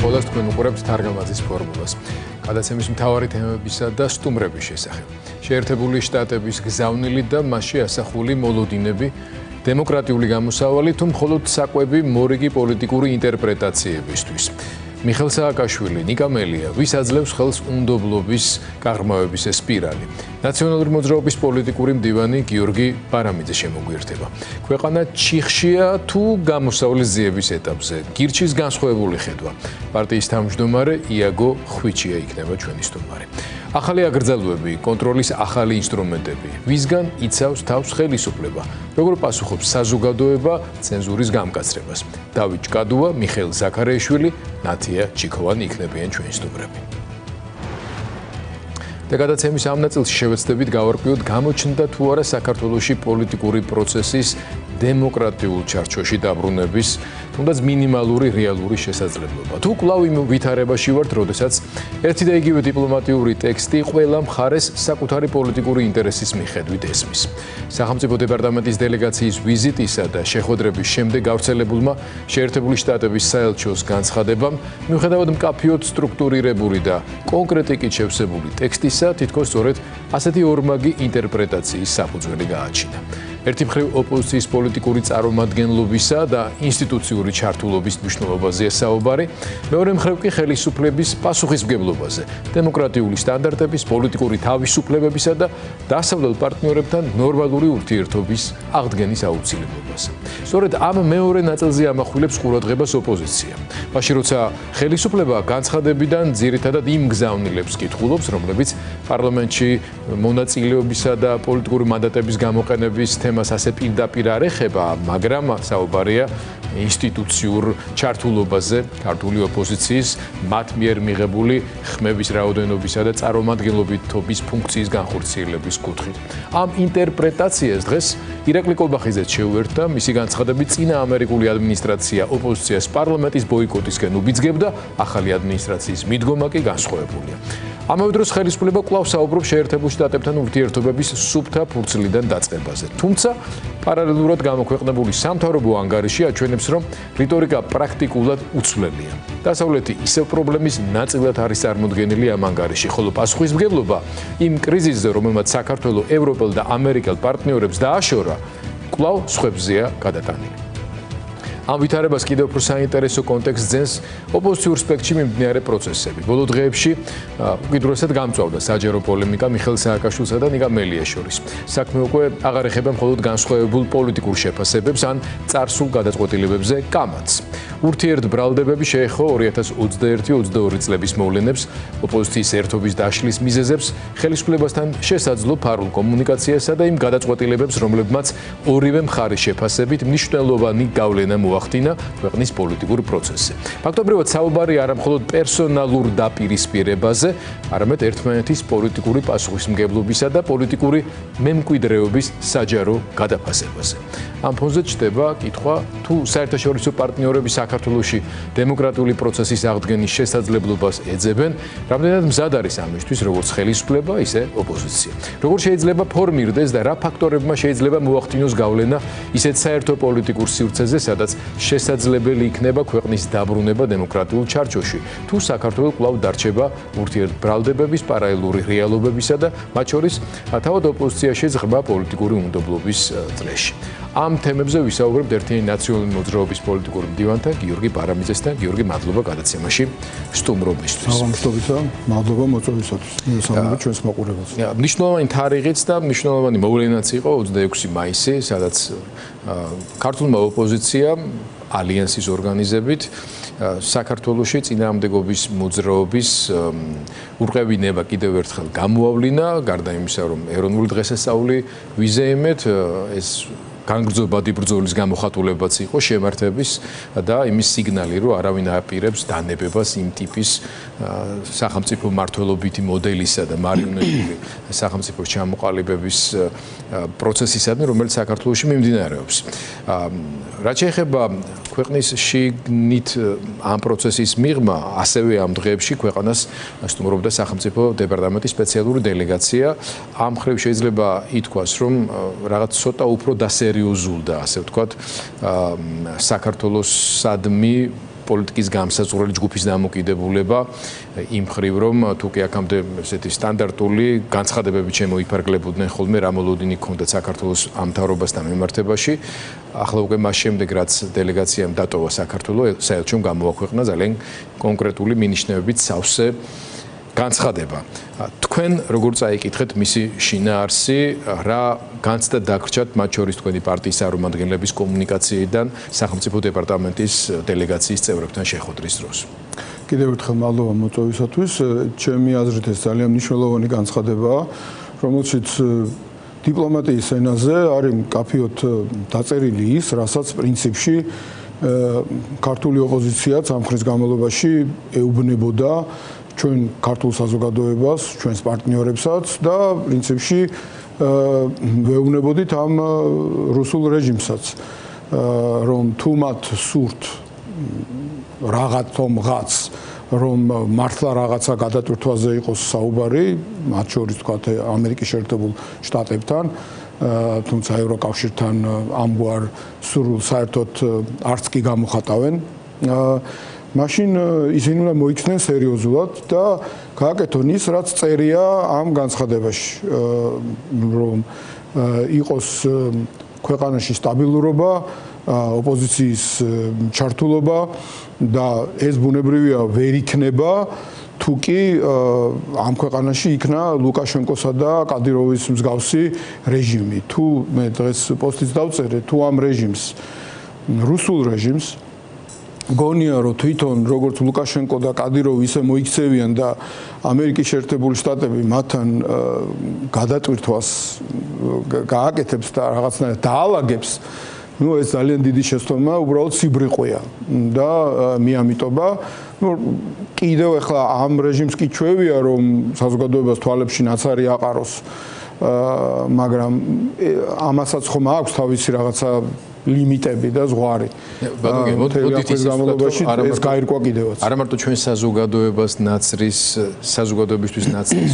ხოლოს თქვენ უყურებთ თარგამაძის ფორმულას. გადაცემის მთავარი თემებისა და სტუმრების შესახებ. შეერთებული შტატების გზავნილი და მასში ასახული მოლოდინები, დემოკრატიული გამოსავალი თუ მხოლოდ საკვები მორიგი პოლიტიკური ინტერპრეტაციებისთვის. მიხეილ სააკაშვილი, ნიკა მელია, ვის აძლევს ხელს უნდობლობის გაღრმავების სპირალი. ნაციონალური მოძრაობის პოლიტიკური მდივანი გიორგი ბარამიძე შემოგვიერთება. ქვეყანა ჩიხშია თუ გამოსავლის ძიების ეტაპზე. გირჩის განსხვავებული ხედვა. პარტიის თავმჯდომარე იაგო ხვიჩია იქნება ჩვენი სტუმარი. ახალი აგრძელვები, კონტროლის ახალი ინსტრუმენტები. ვისგან იცავს თავს ხელისუფლება? როგორ პასუხობს საზოგადოება ცენზურის გამკაცრებას? დავით ჭკადუა, მიხეილ ზაქარიაშვილი, ნათია ჩიქოვანი იქნებიან ჩვენი სტუმრები. და გადაცემის ამ ნაწილში შევეცდებით გავარკვიოთ, გამოჩნდა თუ არა საქართველოში პოლიტიკური პროცესის დემოკრატიულ ჩარჩოში დაბრუნების, თუნდაც მინიმალური რეალური შესაძლებლობა. თუ კვლავ იმ ვითარებაში ვართ, როდესაც ერთი და იგივე დიპლომატიური ტექსტი ყველა მხარეს საკუთარი პოლიტიკური ინტერესის მიხედვით ესმის. სახელმწიფო დეპარტამენტის დელეგაციის ვიზიტისა და შეხვედრების შემდეგ გავრცელებულმა შეერთებული შტატების საელჩოს განცხადებამ, მიუხედავად მკაფიოდ სტრუქტურირებული და კონკრეტიკით შევსებული ტექსტისა, თითქოს სწორედ ასეთი ორმაგი ინტერპრეტაციის საფუძველი გააჩინა. ერთი მხრივ ოპოზიციის პოლიტიკური წარმომადგენლობისა და ინსტიტუციური ჩართულობის მნიშვნელობაზეა საუბარი, მეორე მხრივ კი ხელისუფლების პასუხისმგებლობაზე, დემოკრატიული სტანდარტების, პოლიტიკური თავისუფლებებისა და დასავლელ პარტნიორებთან ნორმალური ურთიერთობის აღდგენის აუცილებლობაზე. სწორედ ამ მეორე ნაწილზე ამახვილებს ყურადღებას ოპოზიცია. მაშინ როცა ხელისუფლება განცხადებიდან ძირითადად იმ გზავნილებს კითხულობს, რომლებიც პარლამენტში მონაწილეობისა და პოლიტიკური მანდატების გამოყენების თემას ასე პირდაპირ არ ეხება, მაგრამ საუბარია ინსტიტუციურ ჩართულობაზე ქართული ოპოზიციის მათ მიერ მიღებული ხმების რაოდენობისა და წარმომადგენლობითობის ფუნქციის განხორციელების კუთხით. ამ ინტერპრეტაციას დღეს ირაკლი კობახიძეც შეუერთდა, მისი განცხადებით წინა ამერიკული ადმინისტრაცია ოპოზიციას პარლამენტის ბოიკოტისკენ უბიძგებდა, ახალი ადმინისტრაციის მიდგომა კი განსხვავებულია. ამავე დროს ხელისუფლება კვლავ საუბრობს შეერთებულ შტატებთან ურთიერთობების სუფთა ფურცლიდან დაწყებაზე. თუმცა პარალელურად გამოქვეყნებული სამთავრობო ანგარიში აჩვენებს, რომ რიტორიკა პრაქტიკულად უცვლელია. დასავლეთი ისევ პრობლემის ნაწილად არის წარმოდგენილი ამ ანგარიში, ხოლო პასუხისმგებლობა იმ კრიზისზე, რომელმაც საქართველო ევროპელ და ამერიკელ პარტნიორებს დააშორა, კვლავ სხვებზეა გადატანილი. ამ ვითარებას კიდევ უფრო საინტერესო კონტექსტს ძენს ოპოზიციურ სპექტრში მიმდინარე პროცესები. ბოლო დღეებში უკიდურესად გამწვავდა საჯარო პოლემიკა მიხეილ სააკაშვილსა და ნიკა მელიას შორის. საქმე უკვე აღარ ეხება მხოლოდ განსხვავებულ პოლიტიკურ შეფასებებს ან წარსულ გადაწყვეტილებებზე კამათს. ურთიერთბრალდებები შეეხო 2021-22 წლების მოვლენებს, ოპოზიციის ერთობის დაშლის მიზეზებს, ხელისუფლებასთან შესაძლო ფარულ კომუნიკაციასა და იმ გადაწყვეტილებებს, რომლებმაც ორივე მხარის შეფასებით მნიშვნელოვანი გავლენა მოახდინა ქვეყნის პოლიტიკურ პროცესზე. ფაქტობრივად საუბარი არა მხოლოდ პერსონალურ დაპირისპირებაზე, არამედ ერთმანეთის პოლიტიკური პასუხისმგებლობისა და პოლიტიკური მემკვიდრეობის საჯარო გადაფასებაზე. ამ ფონზე ჩნდება კითხვა, თუ საერთაშორისო პარტნიორები საქართველოში დემოკრატიული პროცესის აღდგენის შესაძლებლობას ეძებენ, რამდენად მზად არის ამისთვის როგორც ხელისუფლება, ისე ოპოზიცია. როგორ შეიძლება ფორმირდეს და რა ფაქტორებმა შეიძლება მოახდინოს გავლენა ისეთ საერთო პოლიტიკურ სივრცეზე, სადაც შესაძლებელი იქნება ქვეყნის დაბრუნება დემოკრატიულ ჩარჩოში, თუ საქართველო კვლავ დარჩება ურთიერთბრალდებების პარალელური რეალობებისა და მათ შორის თავად ოპოზიციაში ღრმა პოლიტიკური უნდობლობის წრეში. ამ თემებზე ვისაუბრებთ ერთიანი ნაციონალური მოძრაობის პოლიტიკური მდივანთან გიორგი ბარამიძესთან. გიორგი, მადლობა გადაცემაში სტუმრობისთვის. მადლობა, მადლობა მოწვევისათვის. მოგესალმებით ჩვენს მაყურებელს. მნიშვნელოვანი თარიღიც და მნიშვნელოვანი მოვლენაც იყო 26 მაისი, სადაც ქართულმა ოპოზიციამ ალიანსის ორგანიზებით საქართველოში წინააღმდეგობის მოძრაობის ურყევინება კიდევ ერთხელ გამოავლინა, გარდა იმისა, რომ ეროვნული დღესასწაული ვიზეიმეთ, ეს განგრძობადი ბრძოლის გამოხატულებაც იყო შემართების და იმის სიგნალი, რომ არავინ აპირებს დანებებას იმ ტიპის სახელმწიფო მართლობითი მოდელისა და მარიონეტული სახელმწიფოს ჩამოყალიბების პროცესისადმი, რომელიც საქართველოში მიმდინარეობს. რაც შეეხება ქვეყნის შიგნით ამ პროცესის მიღმა, ასევე ამ დღეებში ქვეყანას სტუმრობდა სახელმწიფო დეპარტამენტის სპეციალური დელეგაცია. ამ მხრივ შეიძლება ითქვას, რომ რაღაც ცოტა უფრო დასერიოზულდა, ასე ვთქვათ, საქართველოსადმი პოლიტიკის გამსაზღვრელი ჯგუფის დამოკიდებულება იმ მხრივ რომ თუ კი აქამდე ესეთი სტანდარტული განცხადებები შემოიფარგლებოდნენ ხოლმე რა მოლოდინი ჰქონდათ საქართველოს ამთავრობასთან მიმართებაში ახლა უკვე მას შემდეგ რაც დელეგაციამ დატოვა საქართველოს საელჩომ გამოაქვეყნა ძალიან კონკრეტული მინიშნებებით სავსე განცხადება. თქვენ როგორ წაიკითხეთ მისი შინაარსი, რა განცდა დაგრჩათ მათ შორის თქვენი პარტიის წარმომადგენლების კომუნიკაციიდან სახელმწიფო დეპარტამენტის დელეგაციის წევრებთან შეხვედრის დროს? კიდევ ერთხელ მადლობა მოწვევისათვის. ჩემი აზრით ეს ძალიან მნიშვნელოვანი განცხადებაა, რომელშიც დიპლომატიის ენაზე არის მკაფიოდ დაწერილი ის, რასაც პრინციპში ქართული ოპოზიცია სამხრეთის განმავლობაში ეუბნებოდა ჩვენ ქართულ საზოგადოებას, ჩვენს პარტნიორებსაც და პრინციპში ვეუბნებოდით ამ რუსულ რეჟიმსაც, რომ თუ მათ სურთ რაღაც რომ მართლა რაღაცა გადატვირთვაზე იყოს საუბარი, მათ შორის თქვა ამერიკის შეერთებულ შტატებთან, თუმცა ევროკავშირთან ამგვარ სურვილ საერთოდ არც კი გამოხატავენ. მაშინ ისინი უნდა მოიქცნენ სერიოზულად და გააკეთონ ის, რაც წერია ამ განცხადებაში, რომ იყოს ქვეყანაში სტაბილურობა, ოპოზიციის ჩართულობა და ეს ბუნებრივია ვერ იქნება თუ კი ამ ქვეყანაში იქნა ლუკაშენკოსა და კადიროვის მსგავსი რეჟიმი. თუ მე დღეს პოსტიც დავწერე, თუ ამ რეჟიმს, რუსულ რეჟიმს გონია რომ თვითონ როგორც ლუკაშენკო და კადიროვი ისე მოიქცევიან და ამერიკის შეერთებული შტატები მათთან გადატვირთვას გააკეთებს და რაღაცნაირად დაალაგებს, ну ეს ძალიან დიდი შეცდომა, უბრალოდ სიბრიყვეა და მიამიტობა, ну კიდევ ახლა ამ რეჟიმს კი ჩვევია რომ საზოგადოებას თვალებში ნაცარი აყაროს, მაგრამ ამასაც ხომ აქვს თავისი რაღაცა ლიმიტები და ზღვარი. მოდით ის გამოლობაში ეს გაირკვა კიდევაც. არა მარტო ჩვენ საზოგადოებას ნაცრის, საზოგადოებისთვის ნაცრის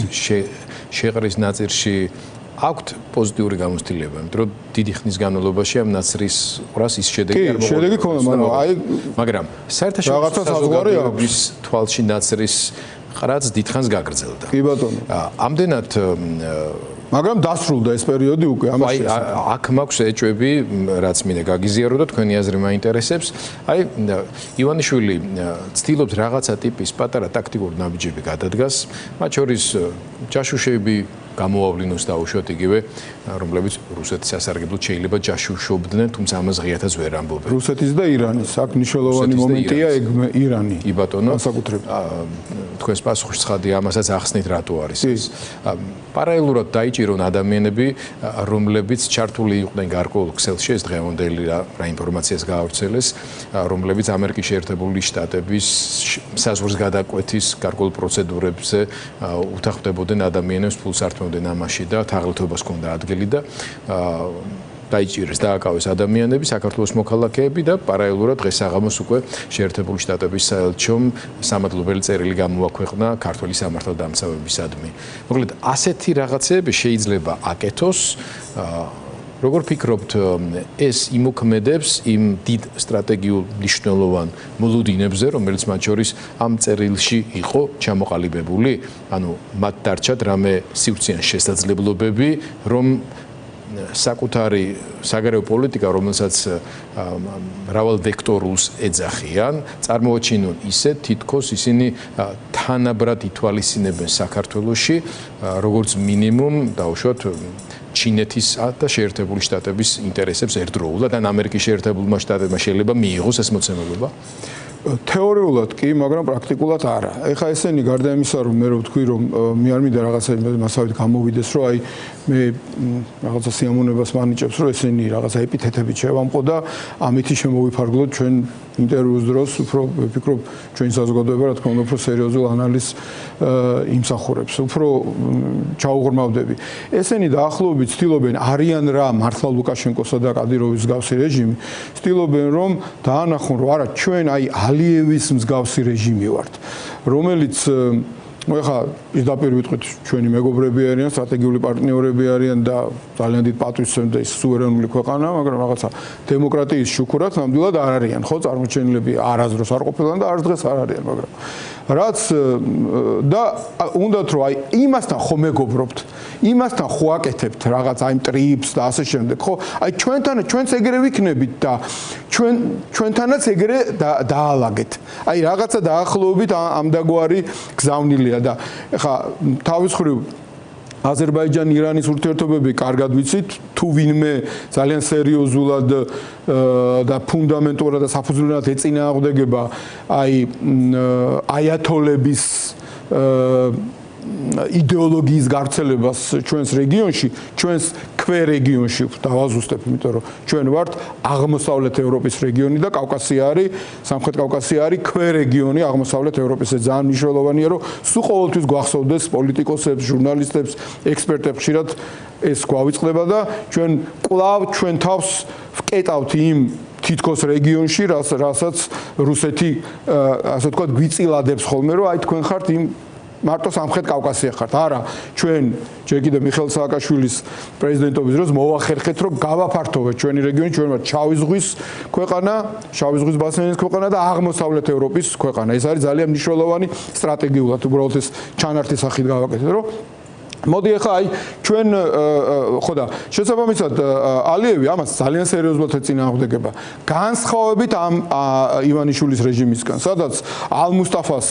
შეყრის ნაწილში აქვთ პოზიტიური გამოცდილება, იმიტომ რომ დიდი ხნის განმავლობაში ამ ნაცრის ყრას ის შედეგი არ მოყოლია. შედეგი ქონდა, მაგრამ საერთაშორისო საზოგადოების თვალში ნაცრის ყრაც დიდხანს გაგრძელდა. კი ბატონო. ამდენად მაგრამ დასრულდა ეს პერიოდი უკვე ამაში. აქ მაქვს ეჭვები, რაც მინდა გაგიზიარო და თქვენი აზრი მაინტერესებს. აი ივანიშვილი ცდილობს რაღაცა ტიპის პატარა ტაქტიკური ნაბიჯები გადადგას, მათ შორის ჯაშუშები გამოავლინოს დაუშვათ იგივე, რომლებიც რუსეთის სასარგებლოდ შეიძლება ჯაშუშობდნენ, თუმცა ამას ღიათაც ვერ ამბობენ. რუსეთის და ირანის, აქ მნიშვნელოვანი მომენტია ეგ ირანი. კი ბატონო. განსაკუთრებით. თქვენს პასუხში ცხადი ამასაც ახსნით რატო არის ეს. პარალელურად დაიჭირონ ადამიანები, რომლებიც ჩართული იყვნენ გარკვეულ ქსელში, ეს დღევანდელი რა ინფორმაციას გაავრცელეს, რომლებიც ამერიკის შეერთებული შტატების საზღვრის გადაკვეთის გარკვეულ პროცედურებზე უთანხმდებოდნენ ადამიანებს, ფულს ართმევდნენ ამაში და თაღლითობას ჰქონდა ადგილი და დაიჭირეს, დააკავეს ადამიანები, საქართველოს მოქალაქეები და პარალელურად დღეს საღამოს უკვე შეერთებული შტატების საელჩომ სამადლობელი წერილი გამოაქვეყნა ქართული სამართალდამცავებისადმი. მოკლედ, ასეთი რაღაცები შეიძლება აკეთოს. როგორ ფიქრობთ, ეს იმოქმედებს იმ დიდ სტრატეგიულ მნიშვნელოვან მოლოდინებზე, რომელიც მათ შორის ამ წერილში იყო ჩამოყალიბებული? ანუ მათ დარჩათ რამე სივრციან შესაძლებლობები, რომ საკუთარი საგარეო პოლიტიკა, რომელსაც მრავალ ვექტორულს ეძახიან, წარმოაჩინონ ისე, თითქოს ისინი თანაბრად ითვალისწინებენ საქართველოში, როგორც მინიმუმ დაუშვათ ჩინეთის და შეერთებული შტატების ინტერესებს ერთდროულად, ან ამერიკის შეერთებულმა შტატებმა შეიძლება მიიღოს ეს მოცემულობა? თეორიულად კი, მაგრამ პრაქტიკულად არა. ეხლა ესენი გარდა იმისა, რომ მე ვთქვი, რომ მე არ მინდა რაღაცა მასავით გამოვიდეს, რომ აი მე რაღაცა სიამოვნებას მანიჭებს, რომ ესენი რაღაცა ეპითეტებით შევამყო და ამითი შემოვიფარგლოთ ჩვენ ინტერვიუს დროს, უფრო ვფიქრობ, ჩვენი საზოგადოება, რა თქმა უნდა, უფრო სერიოზულ ანალიზს იმსახურებს, უფრო ჩაუღრმავდები. ესენი დაახლოებით ცდილობენ არიან რა მართლა ლუკაშენკოსა და კადიროვის მსგავსი რეჟიმი, ცდილობენ რომ დაანახონ, რომ არა ჩვენ აი ალიევის მსგავსი რეჟიმი ვართ, რომელიც ეხლა პირდაპირ ვიტყვით ჩვენი მეგობრები არიან, სტრატეგიული პარტნიორები არიან და ძალიან დიდ პატივს ემდა ის სუვერენული ქვეყანა, მაგრამ რაღაცა დემოკრატიის შუქურად ნამდვილად არ არიან, ხო, წარმოჩენილები არასდროს არ ყოფილან და არც დღეს არ არიან, მაგრამ რაც და უნდათ რომ აი იმასთან ხო მეგობრობთ, იმასთან ხო აკეთებთ რაღაც აი ტრიპს და ასე შემდეგ, ხო? აი ჩვენც ეგრე ვიქნებით და ჩვენთანაც ეგრე დაალაგეთ. აი რაღაცა დაახლოებით ამდაგვარი გზავნილია და ეხა თავის ხრივ აზერბაიჯან-ირანის ურთიერთობები კარგად ვიცით, თუ ვინმე ძალიან სერიოზულად და ფუნდამენტურად და საფუძვლიანად ეწინააღმდეგება აი აიათოლების იდეოლოგიის გავრცელებას ჩვენს რეგიონში, ჩვენს ქვერეგიონში დავაზუსტებ, იმიტომ რომ ჩვენ ვართ აღმოსავლეთ ევროპის რეგიონი და კავკასია არის, სამხრეთ კავკასია არის ქვერეგიონი აღმოსავლეთ ევროპის. ძალიან მნიშვნელოვანია, რომ სულ ყოველთვის გვახსოვდეს პოლიტიკოსებს, ჟურნალისტებს, ექსპერტებს ხშირად ეს გვავიწყდება და ჩვენ კვლავ ჩვენ თავს ვკეტავთ იმ თითქოს რეგიონში, რასაც რუსეთი ასე ვთქვათ გვიწილადებს ხოლმე, რომ აი თქვენ ხართ იმ მარტო სამხრეთ კავკასია ხართ. არა, ჩვენ ჯერ კიდევ მიხეილ სააკაშვილის პრეზიდენტობის დროს მოვახერხეთ, რომ გავაფართოვეთ ჩვენი რეგიონი, ჩვენ ვართ შავი ზღვის ქვეყანა, შავი ზღვის ბასენის ქვეყანა და აღმოსავლეთ ევროპის ქვეყანა. ეს არის ძალიან მნიშვნელოვანი სტრატეგიულად, უბრალოდ ეს ჩანართის სახით გავაკეთეთ, რომ მოდი ახლა აი ჩვენ ხო და შესაბამისად ალიევი ამას ძალიან სერიოზულად ეწინააღმდეგება. განსხვავებით ამ ივანიშვილის რეჟიმისგან, სადაც ალ-მუსტაფას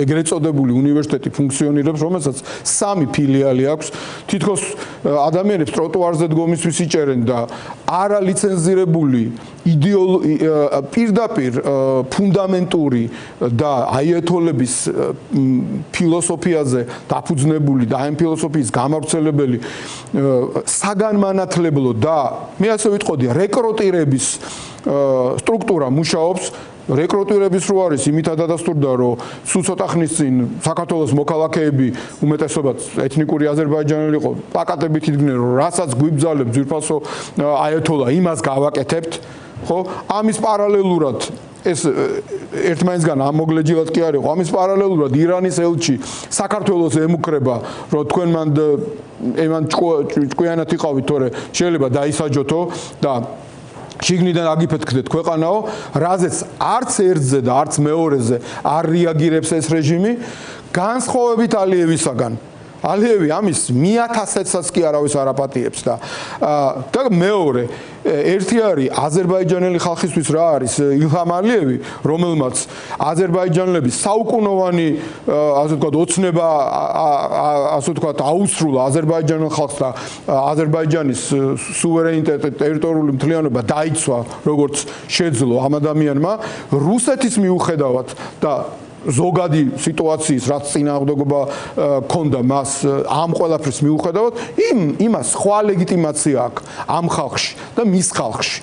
ეგრეთ წოდებული უნივერსიტეტი ფუნქციონირებს, რომელსაც 3 ფილიალი აქვს, თითქოს ადამიანებს ტროტუარზე დგომისთვის იჭერენ და არალიცენზირებული პირდაპირ ფუნდამენტური და აიათოლების ფილოსოფიაზე დაფუძნებული და ამ ფილოსოფიის გამავრცელებელი საგანმანათლებლო და მე ასე ვიტყოდი რეკრუტირების სტრუქტურა მუშაობს. რეკრუტირების რო არის იმითად დადასტურდა, რომ სულ ცოტა ხნის წინ საქართველოს მოქალაქეები უმეტესობად ეთნიკური აზერბაიჯანელი იყო, პაკატებით იდგნენ, რომ რასაც გვიბძალებ ძვირფასო აიათოლა, იმას გავაკეთებთ, ხო? ამის პარალელურად ეს ერთმანეთსგან ამოგლეჯილად კი არ იყო. ამის პარალელურად ირანის ელჩი საქართველოს ემუქრება, რომ თქვენ მან ჭკვიანად იყავით, თორე შეიძლება დაისაჯოთო და შიგნიდან აგიფეთქდეთ ქვეყანაო, რაზეც არც ერთზე და არც მეორეზე არ რეაგირებს ეს რეჟიმი, განსხვავებით ალიევისაგან. ალიევი ამის 1000-საც კი არავის არ აპატიებს და მეორე ერთი არის აზერბაიჯანელი ხალხისთვის რა არის ილჰამ ალიევი, რომელმაც აზერბაიჯანელები საუკუნოვანი ასე ვთქვათ ოცნება ასე ვთქვათ აუსრულა აზერბაიჯანელ ხალხს და აზერბაიჯანის სუვერენიტეტი, ტერიტორიული მთლიანობა დაიცვა როგორც შეძლო ამ ადამიანმა რუსეთის მიუხედავად და ზოგადი სიტუაციის რაც წინააღმდეგობა ქონდა მას ამ ყველაფრის მიუხედავად იმას სხვა ლეგიტიმაცია აქვს ამ ხალხში და მის ხალხში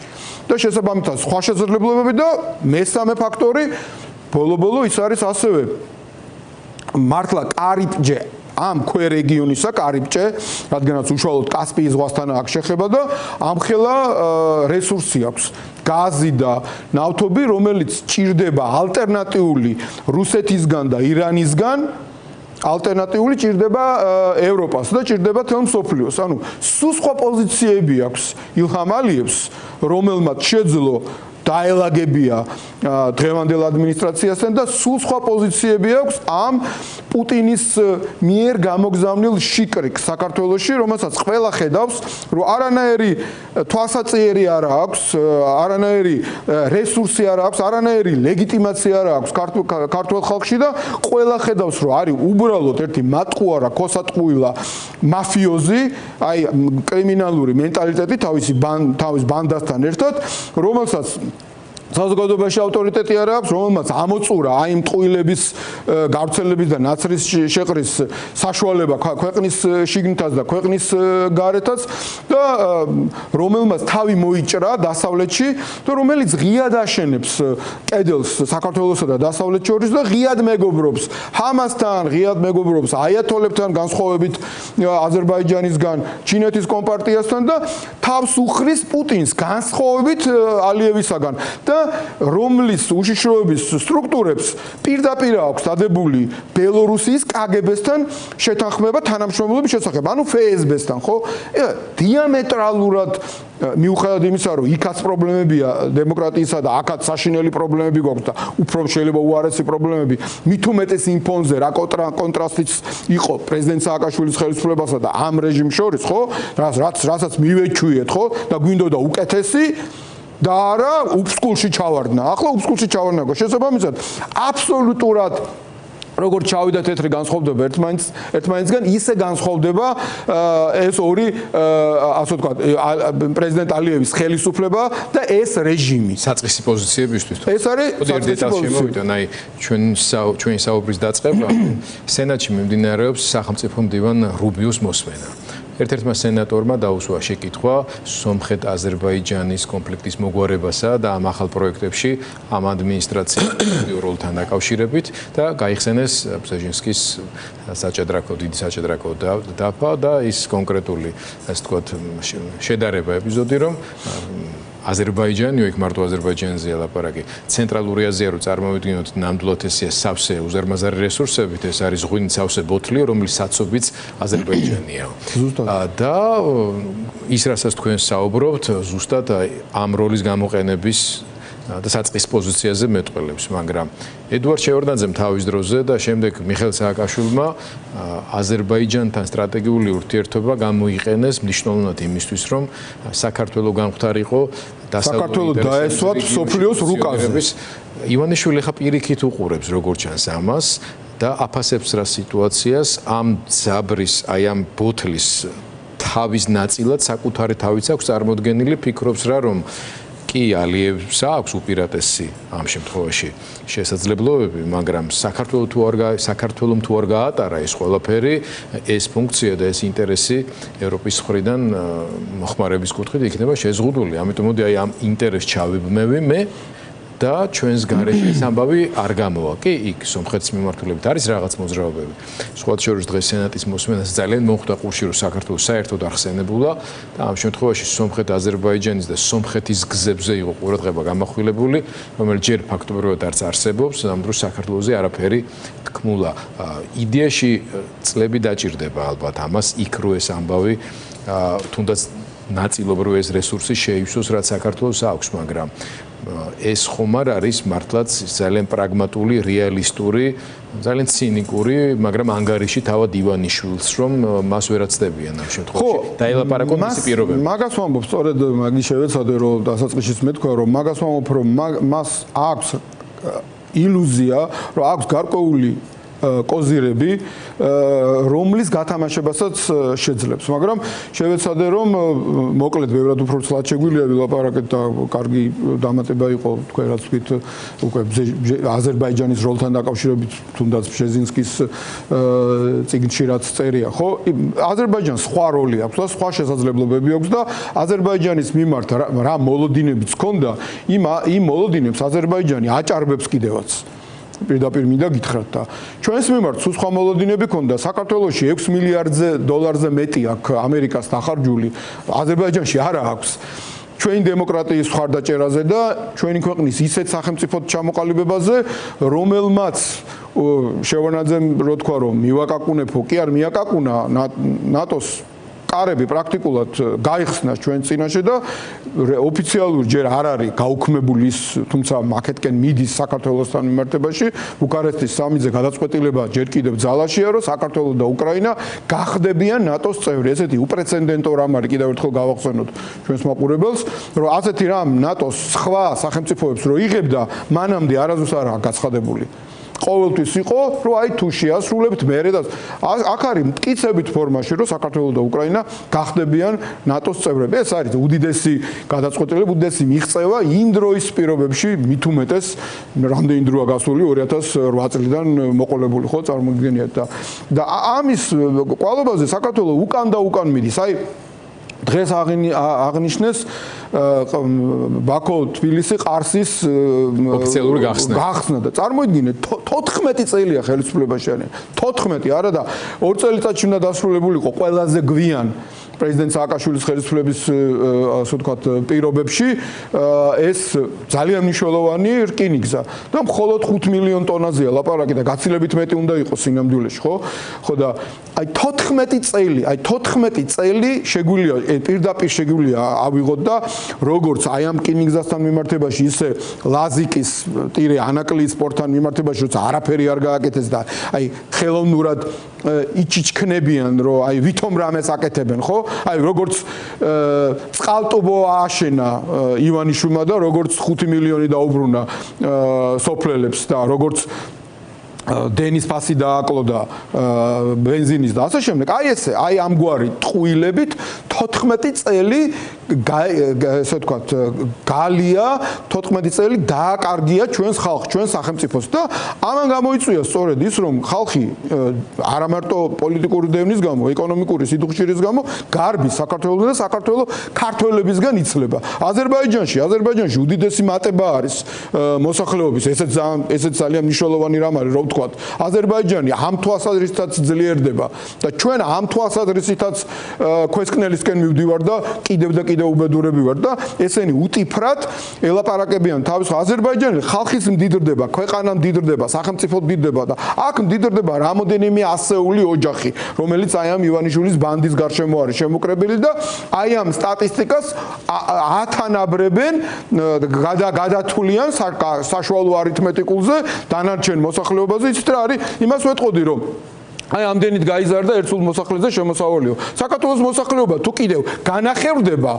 და შესაბამისად სხვა შესაძლებლობები და მესამე ფაქტორი ბოლო-ბოლო ის არის ასევე მართლა კარიბჭე ამ ქვერეგიონისა კარიბჭე, რადგანაც უშუალოდ კასპიის ზღვასთან აქვს შეხება და ამხელა რესურსი აქვს. გაზი და ნავთობი, რომელიც ჭირდება ალტერნატიული რუსეთისგან და ირანისგან, ალტერნატიული ჭირდება ევროპას და ჭირდება თელ მსოფლიოს. ანუ სულ სხვა პოზიციები აქვს ილჰამ ალიევს, რომელმაც შეძლო დაელაგებია დღევანდელ ადმინისტრაციასთან და სულ სხვა პოზიციები აქვს ამ პუტინის მიერ გამოგზავნილ შიკრიკს საქართველოში, რომელსაც ყველა ხედავს, რომ არანაირი თვალსაჩინო არ აქვს, არანაირი რესურსი არ აქვს, არანაირი ლეგიტიმაცია არ აქვს ქართულ ხალხში და ყველა ხედავს, რომ არის უბრალოდ ერთი მატყუარა, ქოსატყუილა მაფიოზი, აი კრიმინალური მენტალიტეტი თავის ბანდასთან ერთად, რომელსაც საზოგადოებაში ავტორიტეტი არ აქვს, რომელმაც ამოწურა აი მტყუილების გავრცელების და ნაცრის შეყრის საშუალება ქვეყნის შიგნითაც და ქვეყნის გარეთაც და რომელმაც თავი მოიჭრა დასავლეთში და რომელიც ღიად აშენებს კედელს საქართველოსა და დასავლეთ შორის და ღიად მეგობრობს ჰამასთან, ღიად მეგობრობს აიათოლებთან განსხვავებით აზერბაიჯანისგან, ჩინეთის კომპარტიასთან და თავს უხრის პუტინს განსხვავებით ალიევისაგან და რომლის უშიშროების სტრუქტურებს პირდაპირ აქვს დადებული ბელორუსიის კგბ-სთან შეთანხმება თანამშრომლობის შესახებ, ანუ FSB-სთან, ხო? დიამეტრალურად მიუხედავად იმისა, რომ იქაც პრობლემებია დემოკრატიისა და აქაც საშინელი პრობლემები გვაქვს და უფრო შეიძლება უარესი პრობლემები, მით უმეტეს იმ ფონზე რა კონტრასტიც იყო პრეზიდენტ სააკაშვილის ხელისუფლებასა და ამ რეჟიმს შორის, ხო? რასაც მივეჩვიეთ, ხო? და გვინდოდა უკეთესი და არა უბსკულში ჩავარდნა. ახლა უბსკულში ჩავარდნა, შესაბამისად, აბსოლუტურად როგორც ჩავიდა თეთრი განსხვავდება ერთმანეთისგან, ისე განსხვავდება ეს ორი, ასე ვთქვათ, პრეზიდენტ ალიევის ხელისუფლება და ეს რეჟიმი. საწყისი პოზიციებისთვის. ეს არის საწყისი პოზიციები. აი ჩვენი საუბრის დაწყება სენატში მიმდინარეობს სახელმწიფო მდივან რუბიოს მოსმენა. ერთ-ერთმა სენატორმა დაუსვა შეკითხვა სომხეთ-აზერბაიჯანის კონფლიქტის მოგვარებასა და ამ ახალ პროექტებში ამ ადმინისტრაციის როლთან დაკავშირებით და გაიხსენეს ბზეჟინსკის დიდი საჭედრაკო დაფა და ის კონკრეტული, ასე ვთქვათ, შედარება ეპიზოდი, რომ აზერბაიჯანი, იქ მარტო აზერბაიჯანზეა ლაპარაკი, ცენტრალური აზია რო წარმოვიდგინოთ, ნამდვილად ესეა სავსე უზარმაზარი რესურსებით, ეს არის ღვინით სავსე ბოთლი, რომლის საცობიც აზერბაიჯანია. და ის რასაც თქვენ საუბრობთ, ზუსტად ამ როლის გამოყენების და საწყის პოზიციაზე მეტყველებს, მაგრამ ედუარდ შევარდნაძემ თავის დროზე და შემდეგ მიხეილ სააკაშვილმა აზერბაიჯანთან სტრატეგიული ურთიერთობა გამოიყენეს მნიშვნელოვნად იმისთვის, რომ საქართველოს გამختارიყო საქართველოს დაესვათ სოფლიოს რუკაზე. ივანიშვილი ხა პირიქით უყურებს როგორც ჩანს ამას და აფასებს რა სიტუაციას ამ ძაბრის, აი ამ ბოთლის თავის ნაწილად საკუთარი თავიც აქვს წარმოდგენილი, ფიქრობს რა რომ კი ალიევს აქვს უპირატესი ამ შემთხვევაში შესაძლებლობები, მაგრამ საქართველოს თუ არ გაატარა ეს ყველაფერი, ეს ფუნქცია და ეს ინტერესი ევროპის მხრიდან მოხმარების კუთხით იქნება შეზღუდული. ამიტომ მოდი აი ამ ინტერესს ჩავიბმევი მე და ჩვენს გარეშე ეს ამბავი არ გამოვა. კი, იქ სომხეთის მიმართულებით არის რაღაც მოძრაობები. სხვა შორის დღეს სენატის მოსმენას ძალიან მოხვდა ყურში, რომ საქართველოს საერთოდ ახსენებულა და ამ შემთხვევაში სომხეთ-აზერბაიჯანის და სომხეთის გზებზე იყო ყურადღება გამახვილებული, რომელიც ჯერ ფაქტობრივად არც არსებობს, ნამდვილად საქართველოსზე არაფერი თქმულა. იდეაში წლები დაჭირდება ალბათ ამას, იქ რო ეს ამბავი თუნდაც ნაწილობრივ ეს რესურსი შეივსოს, რაც საქართველოს აქვს, მაგრამ ეს ხომ არ არის მართლაც ძალიან პრაგმატული, რეალისტური, ძალიან ცინიკური, მაგრამ ანგარიში თავად ივანიშვილს, რომ მას ვერაცდებიან ამ შემთხვევაში. დაელაპარაკო მისი პირობები. მაგას ვამბობ, სწორედ მაგის შევეცადე, რომ დასაწყისშიც მეთქვა, რომ მაგას ვამბობ, რომ მას აქვს ილუზია, რომ აქვს გარკვეული კოზირები, რომლის გათამაშებასაც შეძლებს, მაგრამ შევეცადე რომ მოკლედ ბევრად უფრო ცლად შეგვიძლია ვილაპარაკეთ და კარგი დამატება იყო თქვენ რაც ვთქვით უკვე აზერბაიჯანის როლთან დაკავშირებით თუნდაც ბჟეზინსკის წიგნში რაც წერია, ხო? აზერბაიჯანს სხვა როლი აქვს და სხვა შესაძლებლობები აქვს და აზერბაიჯანის მიმართ რა მოლოდინებიც ჰქონდა, იმ მოლოდინებს აზერბაიჯანი აჭარბებს კიდევაც. პირდაპირ მინდა გითხრათ და ჩვენს მიმართ სულ სხვა მოლოდინები ქონდა. საქართველოში 6 მილიარდზე დოლარზე მეტი აქვს ამერიკას დახარჯული, აზერბაიჯანში არა აქვს. ჩვენი დემოკრატიის მხარდაჭერაზე და ჩვენი ქვეყნის ისეთ სახელმწიფოდ ჩამოყალიბებაზე, რომელმაც შევარდნაძემ რო თქვა რომ მივაკაკუნებო, კი არ მიაკაკუნა ნატოს კარები პრაქტიკულად გაიხსნა ჩვენ წინაშე და ოფიციალურად ჯერ არ არის გაუქმებული ის, თუმცა მაკეთკენ მიდის საქართველოსთან მიმართებაში. ბუქარესტის სამიზე გადაწყვეტილება ჯერ კიდევ ძალაშია, რომ საქართველო და უკრაინა გახდებიან ნატოს წევრი. ესეთი უპრეცედენტო რამ არის, კიდევ ერთხელ გავახსენოთ ჩვენს მაყურებელს, რომ ასეთი რამ ნატოს სხვა სახელმწიფოებს რო იღებდა, მანამდე არასდროს არაა გაცხადებული. ყოველთვის იყო, რომ აი თუ შეასრულებთ მერე და აქ არის მტკიცებით ფორმაში, რომ საქართველო და უკრაინა გახდებიან ნატოს წევრები. ეს არის უდიდესი გადაწყვეტილება, უდიდესი მიღწევა იმ დროის პირობებში, მით უმეტეს რამდენი დროა გასული 2008 წლიდან მოყოლებული ხო წარმოგიდგენიათ და ამის კვალობაზე საქართველო უკან და უკან მიდის. აი დღეს აღნიშნეს ბაქო თბილისი ყარსის ოფიციალური გახსნა და წარმოიდგინეთ 14 წელია ხელისუფლებაში არიან 14 არა და 2 წელიწადში უნდა დასრულებულიყო ყველაზე გვიან პრეზიდენტ სააკაშვილის ხელისუფლების ასე ვთქვათ პირობებში ეს ძალიან მნიშვნელოვანი რკინიგზა და მხოლოდ 5 მილიონ ტონაზეა ლაპარაკი და გაცილებით მეტი უნდა იყოს სინამდვილეში ხო და აი 14 წელი შეგვიძლია პირდაპირ შეგვიძლია ავიღოთ და როგორც აი ამ რკინიგზასთან მიმართებაში ისე ლაზიკის ტირე ანაკლიის სპორტთან მიმართებაში როცა არაფერი არ გააკეთეს და აი ხელოვნურად იჩიჩქნებიან რომ აი ვითომ რამეს აკეთებენ ხო აი როგორც წყალტუბო ააშენა ივანიშვილმა და როგორც 5 მილიონი დაუბრუნა სოფლელებს და როგორც დენის ფასი დააკლოდა ბენზინის და ასე შემდეგ. აი ესე, აი ამგვარი ტყუილებით 14 წელი ესე ვთქვათ, გალია 14 წელი დააკარგია ჩვენს ხალხს, ჩვენ სახელმწიფოს და ამან გამოიწვია სწორედ ის, რომ ხალხი არა მარტო პოლიტიკური დევნის გამო, ეკონომიკური სიდუხშირის გამო გარბი საქართველოს და საქართველოს ქართველებისგან იცლება. აზერბაიჯანში უდიდესი მატება არის მოსახლეობის, ესეც ძალიან მნიშვნელოვანი რამ არის, რომ ვთქვათ, აზერბაიჯანი ამ თვალსაზრისითაც ძლიერდება და ჩვენ ამ თვალსაზრისითაც ქვესკნელისკენ მივდივარ და კიდევ უბედურები ვარ და ესენი უტიფრად ელაპარაკებიან თავის აზერბაიჯანი ხალხის მდიდრდება, ქვეყანა მდიდრდება, სახელმწიფო მდიდრდება და აქ მდიდრდება რამოდენიმე ასეული ოჯახი, რომელიც აი ამ ივანიშვილის ბანდის გარშემო არის შემოკრებილი და აი ამ სტატისტიკას ათანაბრებენ გადათვლიან საშუალო არითმეტიკულზე დანარჩენ მოსახლეობაზე იცით რა არის იმას ვეტყოდი რომ აი ამდენით გაიზარდა ერთსულ მოსახლეზე შემოსავალიო. საქართველოს მოსახლეობა თუ კიდევ განახევრდება,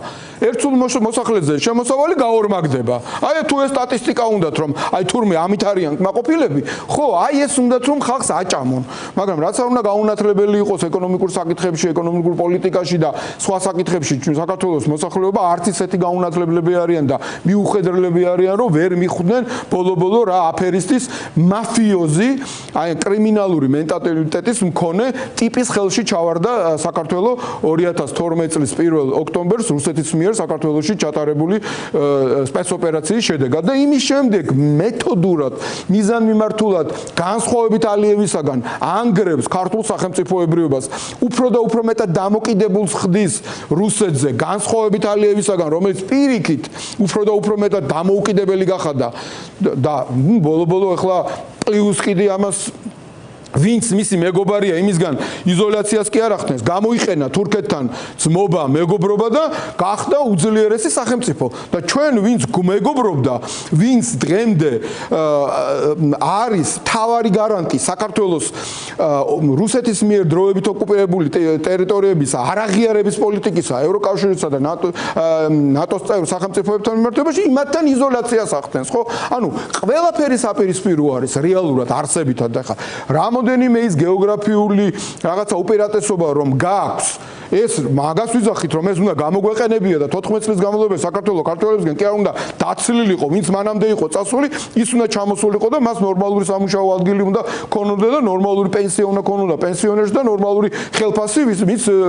ერთსულ მოსახლეზე შემოსავალი გაორმაგდება. აი თუ ეს სტატისტიკა უნდათ რომ აი თურმე ამით არიან კმაყოფილები, ხო, აი ეს უნდათ რომ ხალხს აჭამონ. მაგრამ რაც არ უნდა გაუნათლებელი იყოს ეკონომიკურ საკითხებში, ეკონომიკურ პოლიტიკაში და სხვა საკითხებში, საქართველოს მოსახლეობა არც ისეთი გაუნათლებლები არიან და მიუხედრლები არიან, რომ ვერ მიხვდნენ ბოლო-ბოლო რა აფერისტის მაფიოზი, აი კრიმინალური მენტალიტეტის მქონე ტიპის ხელში ჩავარდა საქართველოს 2012 წლის 1 ოქტომბერს რუსეთის მიერ საქართველოში ჩატარებული სპეცოპერაციის შედეგად და იმის შემდეგ მეთოდურად მიზანმიმართულად განსხვავებით ალიევისაგან ანგრევს ქართულ სახელმწიფოებრიობას უფრო და უფრო მეტად დამოკიდებულს ხდის რუსეთზე განსხვავებით ალიევისაგან რომელიც პირიქით უფრო და უფრო მეტად დამოუკიდებელი გახადა და ბოლო-ბოლო ახლა პლუს კიდე ამას ვინც მისი მეგობარია იმისგან იზოლაციას კი არ ახდენს გამოიყენა თურქეთთან ძმობა მეგობრობა და გახდა უძლიერესი სახელმწიფო და ჩვენ ვინც მეგობრობდა ვინც დღემდე არის თავარი გარანტი საქართველოს რუსეთის მიერ დროებით ოკუპირებული ტერიტორიების არაღიარების პოლიტიკისა ევროკავშირისა და ნატოს წევრ სახელმწიფოებთან მიმართებაში იმათთან იზოლაციას ახდენს ხო ანუ ყველაფერი საპირისპირო არის რეალურად არსებითად და ხა რამოდენიმე ის გეოგრაფიული რაღაცა უპირატესობა რომ გააქვს ეს მაგას ვიძახით რომ ეს უნდა გამოგვეყენებია და 14 წლის განმავლობაში საქართველოს ქართველებისგან კი არ უნდა დაცლილიყო ვინც მანამდე იყო წასული ის უნდა ჩამოსულიყო და მას ნორმალური სამუშაო ადგილი უნდა ქონოდა და ნორმალური პენსია უნდა ქონოდა პენსიონერს და ნორმალური ხელფასი ვის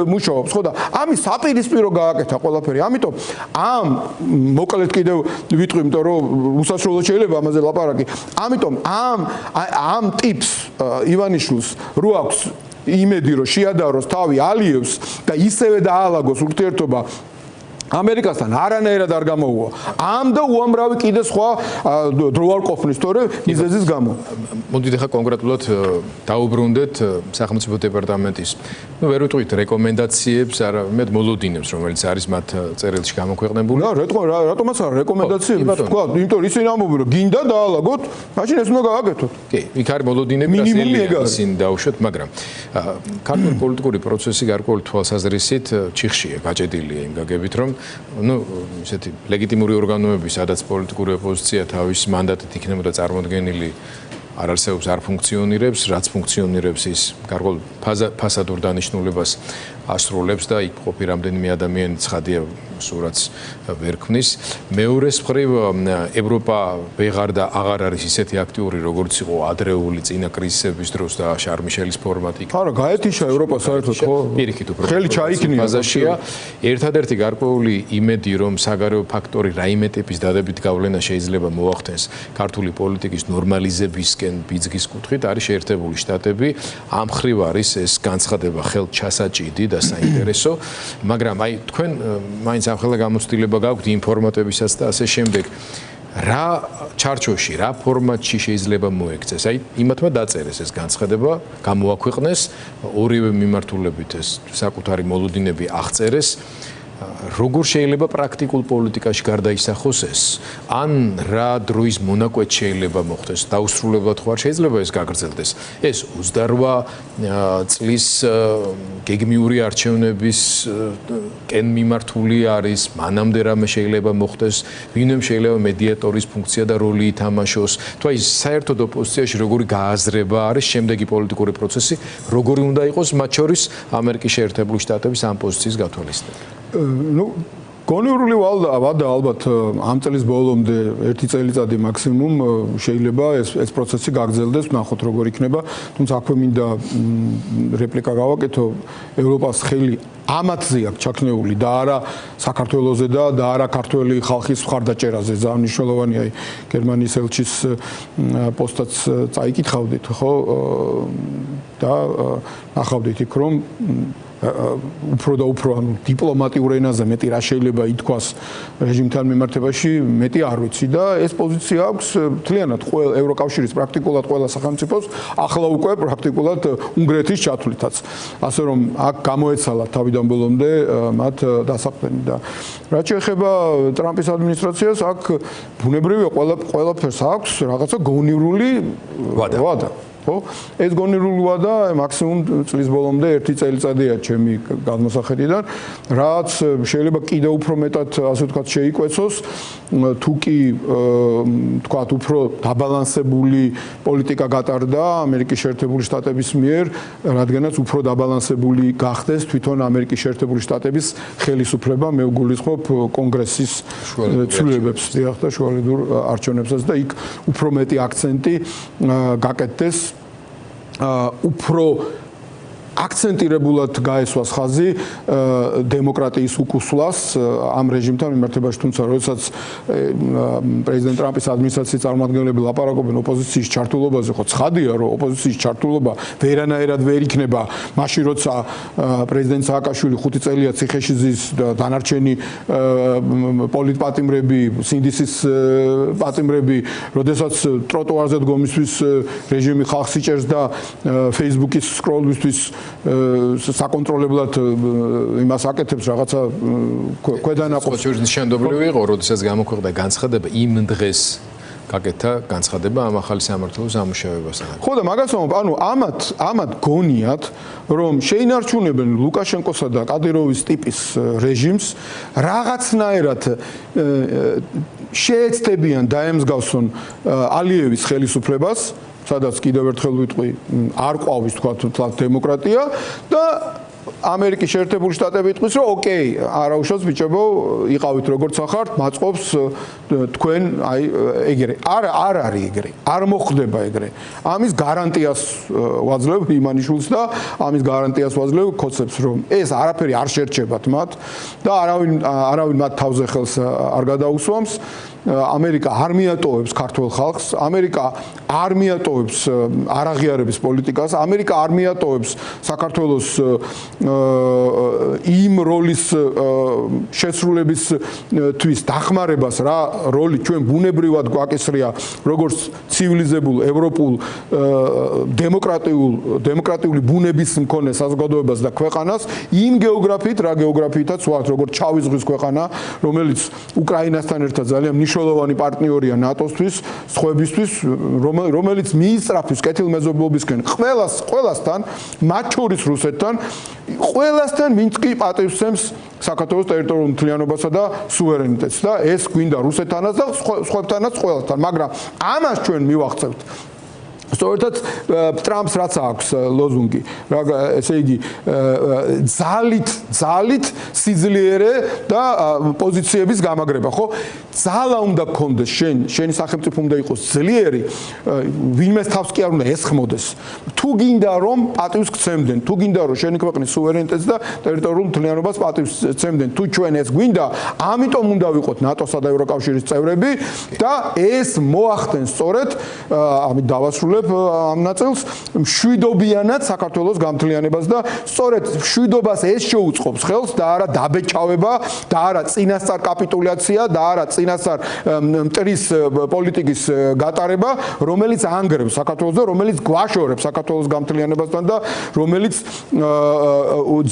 მუშაობს ხო და ამის საპირისპირო გააკეთა ყველაფერი ამიტომ ამ მოკლედ კიდევ ვიტყვი იმიტომ რომ უსასრულო შეიძლება ამაზე ლაპარაკი ამიტომ ამ ტიპს ივანიშვილს რო აქვს იმედი რომ შეადაროს თავი ალიევს და ისევე დაალაგოს ურთიერთობა ამერიკასთან არანაირად არ გამოუვა. ამ და უამრავი კიდე სხვა დრო არ ყოფნის თორე მიზეზის გამო. მოდით ახლა კონკრეტულად დაუბრუნდეთ სახელმწიფო დეპარტამენტის ვერ ვიტყვით რეკომენდაციებს, არამედ მოლოდინებს, რომელიც არის მათ წერილში გამოქვეყნებული. რატომაც არა რეკომენდაციები თქვა, იმიტომ რომ ისინი ამბობენ რომ გინდა დაალაგოთ, მაშინ ეს უნდა გააკეთოთ. კი, იქ არის მოლოდინები, ისინი დაუშვათ, მაგრამ ქართული პოლიტიკური პროცესი გარკვეული თვალსაზრისით ჩიხშია, გაჭედილია იმ გაგებით, რომ ну, ესეთი ლეგიტიმური ორგანოები, სადაც პოლიტიკური ოპოზიცია თავის მანდატით იქნებოდა წარმოდგენილი, არ არსებობს, არ ფუნქციონირებს, რაც ფუნქციონირებს ის გარკვეულ ფასადურ დანიშნულებას ასრულებს და იქ ყოფი რამდენიმე ადამიანი ცხადია სურათს ვერ ქმნის. მეორეს მხრივ ევროპა ვეღარ და აღარ არის ისეთი აქტიური როგორც იყო ადრეული წინა კრიზისების დროს და შარლ მიშელის ფორმატი. არა, გაეთიშა ევროპა საერთოდ ხო? პირიქით უფრო. ხელი ჩაიქნია ფაზაშია. ერთადერთი გარკვეული იმედი რომ საგარეო ფაქტორი რაიმე ტიპის დადებით გავლენა შეიძლება მოახდენს ქართული პოლიტიკის ნორმალიზებისკენ ბიძგის კუთხით არის შეერთებული შტატები. ამ მხრივ არის ეს განცხადება ხელჩასაჭიდი და საინტერესო, მაგრამ აი თქვენ მაინც ახლა გამოცდილება გაქვთ ინფორმატებისას და ასე შემდეგ. რა ჩარჩოში, რა ფორმატში შეიძლება მოექცეს? აი იმათმა დაწერეს ეს განცხადება, გამოაქვეყნეს, ორივე მიმართულებით ეს საკუთარი მოლოდინები აღწერეს. როგორ შეიძლება პრაქტიკულ პოლიტიკაში გარდაისახოს ეს? ან რა დროის მონაკვეთ შეიძლება მოხდეს? დაუსრულებლად ხო არ შეიძლება ეს გაგრძელდეს? ეს 28 წლის გეგმიური არჩევნების კენ მიმართული არის, მანამდე რამე შეიძლება მოხდეს, ვინმე შეიძლება მედიატორის ფუნქცია და როლი ითამაშოს. თუ აი საერთოდ ოპოზიციაში როგორი გააზრება არის შემდეგი პოლიტიკური პროცესი, როგორი უნდა იყოს მათ შორის ამერიკის შეერთებული შტატების ამ პოზიციის გათვალისწინება? Ну, გონივრული ვადა ალბათ ამ წლის ბოლომდე 1 წელიწადი მაქსიმუმ შეიძლება ეს პროცესი გაგრძელდეს, ნახოთ როგორ იქნება. თუმცა აქვე მინდა რეპლიკა გავაკეთო, ევროპას ხელი ამათზე აქვს ჩაქნეული და არა საქართველოზე და არა ქართველი ხალხის მხარდაჭერაზე. ძალიან მნიშვნელოვანია გერმანიის ელჩის პოსტაც წაიკითხავდით, ხო? და ნახავდით იქ რომ უფრო და უფრო ანუ დიპლომატიურ ენაზე მეტი რა შეიძლება ითქვას რეჟიმთან მიმართებაში მეტი არ ვიცი და ეს პოზიცია აქვს მთლიანად ყველა ევროკავშირის პრაქტიკულად ყველა სახელმწიფოს ახლა უკვე პრაქტიკულად უნგრეთის ჩათვლითაც ასე რომ აქ გამოეცალა თავიდან ბოლომდე მათ დასაყრდენი და რაც შეეხება ტრამპის ადმინისტრაციას აქ ბუნებრივია ყველაფერს აქვს რაღაცა გონივრული ვადა ხო ეს გონივრული ვადა მაქსიმუმ წლის ბოლომდე 1 წელიწადია ჩემი გადმოსახედიდან რაც შეიძლება კიდევ უფრო მეტად ასე ვთქვათ შეიკვეცოს თუ კი ვთქვათ უფრო დაბალანსებული პოლიტიკა გატარდა ამერიკის შეერთებული შტატების მიერ რადგანაც უფრო დაბალანსებული გახდეს თვითონ ამერიკის შეერთებული შტატების ხელისუფლება მე ვგულისხმობ კონგრესის ცვლილებებს დიახ და შუალედურ არჩევნებსაც და იქ უფრო მეტი აქცენტი გაკეთდეს უფრო აქცენტირებულად გაესვას ხაზი დემოკრატიის უკუსვლას ამ რეჟიმთან მიმართებაში თუმცა როდესაც პრეზიდენტ ტრამპის ადმინისტრაციის წარმომადგენლები ლაპარაკობენ ოპოზიციის ჩართულობაზე ხო ცხადია რომ ოპოზიციის ჩართულობა ვერანაირად ვერ იქნება მაშინ როცა პრეზიდენტ სააკაშვილი 5 წელია ციხეში ზის და დანარჩენი პოლიტპატიმრები სინდისის პატიმრები როდესაც ტროტუარზე დგომისთვის რეჟიმი ხალხს იჭერს და Facebook-ის სკროლისთვის საკონტროლებლად იმას აკეთებს რაღაცა ქვედანაყოფს. ნიშანდობლივი იყო, როდესაც გამოქვეყნდა განცხადება იმ დღეს გაკეთა განცხადება ამ ახალი სამართლის ამუშავებასთან. ხო და მაგას ვამბობ, ანუ ამათ გონიათ, რომ შეინარჩუნებენ ლუკაშენკოსა და კადიროვის ტიპის რეჟიმს რაღაცნაირად შეეცდებიან დაემსგავსონ ალიევის ხელისუფლებას სადაც კიდევ ერთხელ ვიტყვი არ ყვავის თქვა დემოკრატია და ამერიკის შეერთებული შტატები იტყვის რომ ოკეი არაუშავს ბიჭებო იყავით როგორც ახართ მაწყობს თქვენ აი ეგრე არ არის ეგრე არ მოხდება ეგრე ამის გარანტიას ვაძლევ იმანიშვილს და ამის გარანტიას ვაძლევ კოცებს რომ ეს არაფერი არ შერჩებათ მათ და არავინ მათ თავზე ხელს არ გადაუსვამს ამერიკა არ მიატოვებს ქართულ ხალხს ამერიკა არ მიატოვებს არაღიარების პოლიტიკას ამერიკა არ მიატოვებს საქართველოს იმ როლის შესრულებისთვის დახმარებას რა როლი ჩვენ ბუნებრივად გვაკისრია როგორც ცივილიზებულ ევროპულ დემოკრატიული ბუნების მქონე საზოგადოებას და ქვეყანას იმ გეოგრაფიით რა გეოგრაფიითაც ვართ როგორც ჩავის ზღვის ქვეყანა რომელიც უკრაინასთან ერთად ძალიან მნიშვნელოვანი პარტნიორია ნატოსთვის, სხვებისთვის, რომელიც მიისწრაფვის კეთილმეზობლობისკენ ყველასთან, მათ შორის რუსეთთან, ყველასთან ვინც კი პატივსცემს საქართველოს ტერიტორიულ მთლიანობასა და სუვერენიტეტს და ეს გვინდა რუსეთთანაც და სხვებთანაც ყველასთან, მაგრამ ამას ჩვენ მივახცევთ სწორედაც ტრამპს რაც აქვს ლოზუნგი, ესე იგი ძალით სიძლიერე და პოზიციების გამაგრება, ხო? ძალა უნდა გქონდეს შენი სახელმწიფო უნდა იყოს ძლიერი, ვინმეს თავს კი არ უნდა ესხმოდეს. თუ გინდა რომ პატივს გცემდნენ, თუ გინდა რომ შენი ქვეყნის სუვერენიტეტს და ტერიტორიულ მთლიანობას პატივს გცემდნენ, თუ ჩვენ ეს გვინდა, ამიტომ უნდა ვიყოთ ნატოსა და ევროკავშირის წევრები და ეს მოახდენს სწორედ ამით დავასრულებ ამ ნაწილს მშვიდობიანად საქართველოს გამთლიანებას და სწორედ მშვიდობას ეს შეუწყობს ხელს და არა დაბეჭავება და არა წინასწარ კაპიტულაცია და არა წინასწარ მტრის პოლიტიკის გატარება, რომელიც ანგრევს საქართველოს და რომელიც გვაშორებს საქართველოს გამთლიანებასთან და რომელიც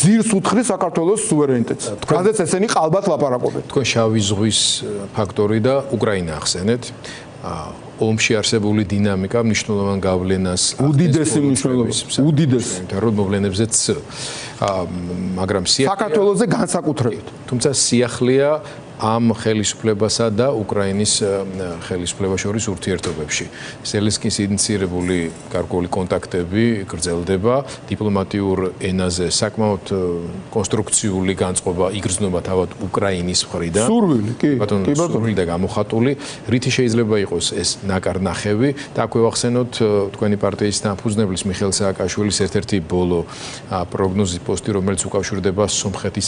ძირს უთხრის საქართველოს სუვერენიტეტს. რადგან ესენი ყალბად ლაპარაკობენ. თქვენ შავი ზღვის ფაქტორი და უკრაინა ახსენეთ. ომში არსებული დინამიკა მნიშვნელოვან გავლენას უდიდესი მნიშვნელობა უდიდესი რომ მოვლენებზეც მაგრამ საქართველოზე განსაკუთრებით თუმცა სიახლეა ამ ხელისუფლებასა და უკრაინის ხელისუფლებას შორის ურთიერთობებში. ზელენსკის ინიციირებული გარკვეული კონტაქტები გრძელდება, დიპლომატიურ ენაზე საკმაოდ კონსტრუქციული განწყობა იგრძნობა თავად უკრაინის მხრიდან. სურვილი, კი, სურვილი და გამოხატული, რითი შეიძლება იყოს ეს ნაკარნახევი და აქვე ვახსენოთ თქვენი პარტიის დამფუძნებლის მიხეილ სააკაშვილის ერთ-ერთი ბოლო პროგნოზის პოსტი, რომელიც უკავშირდება სომხეთის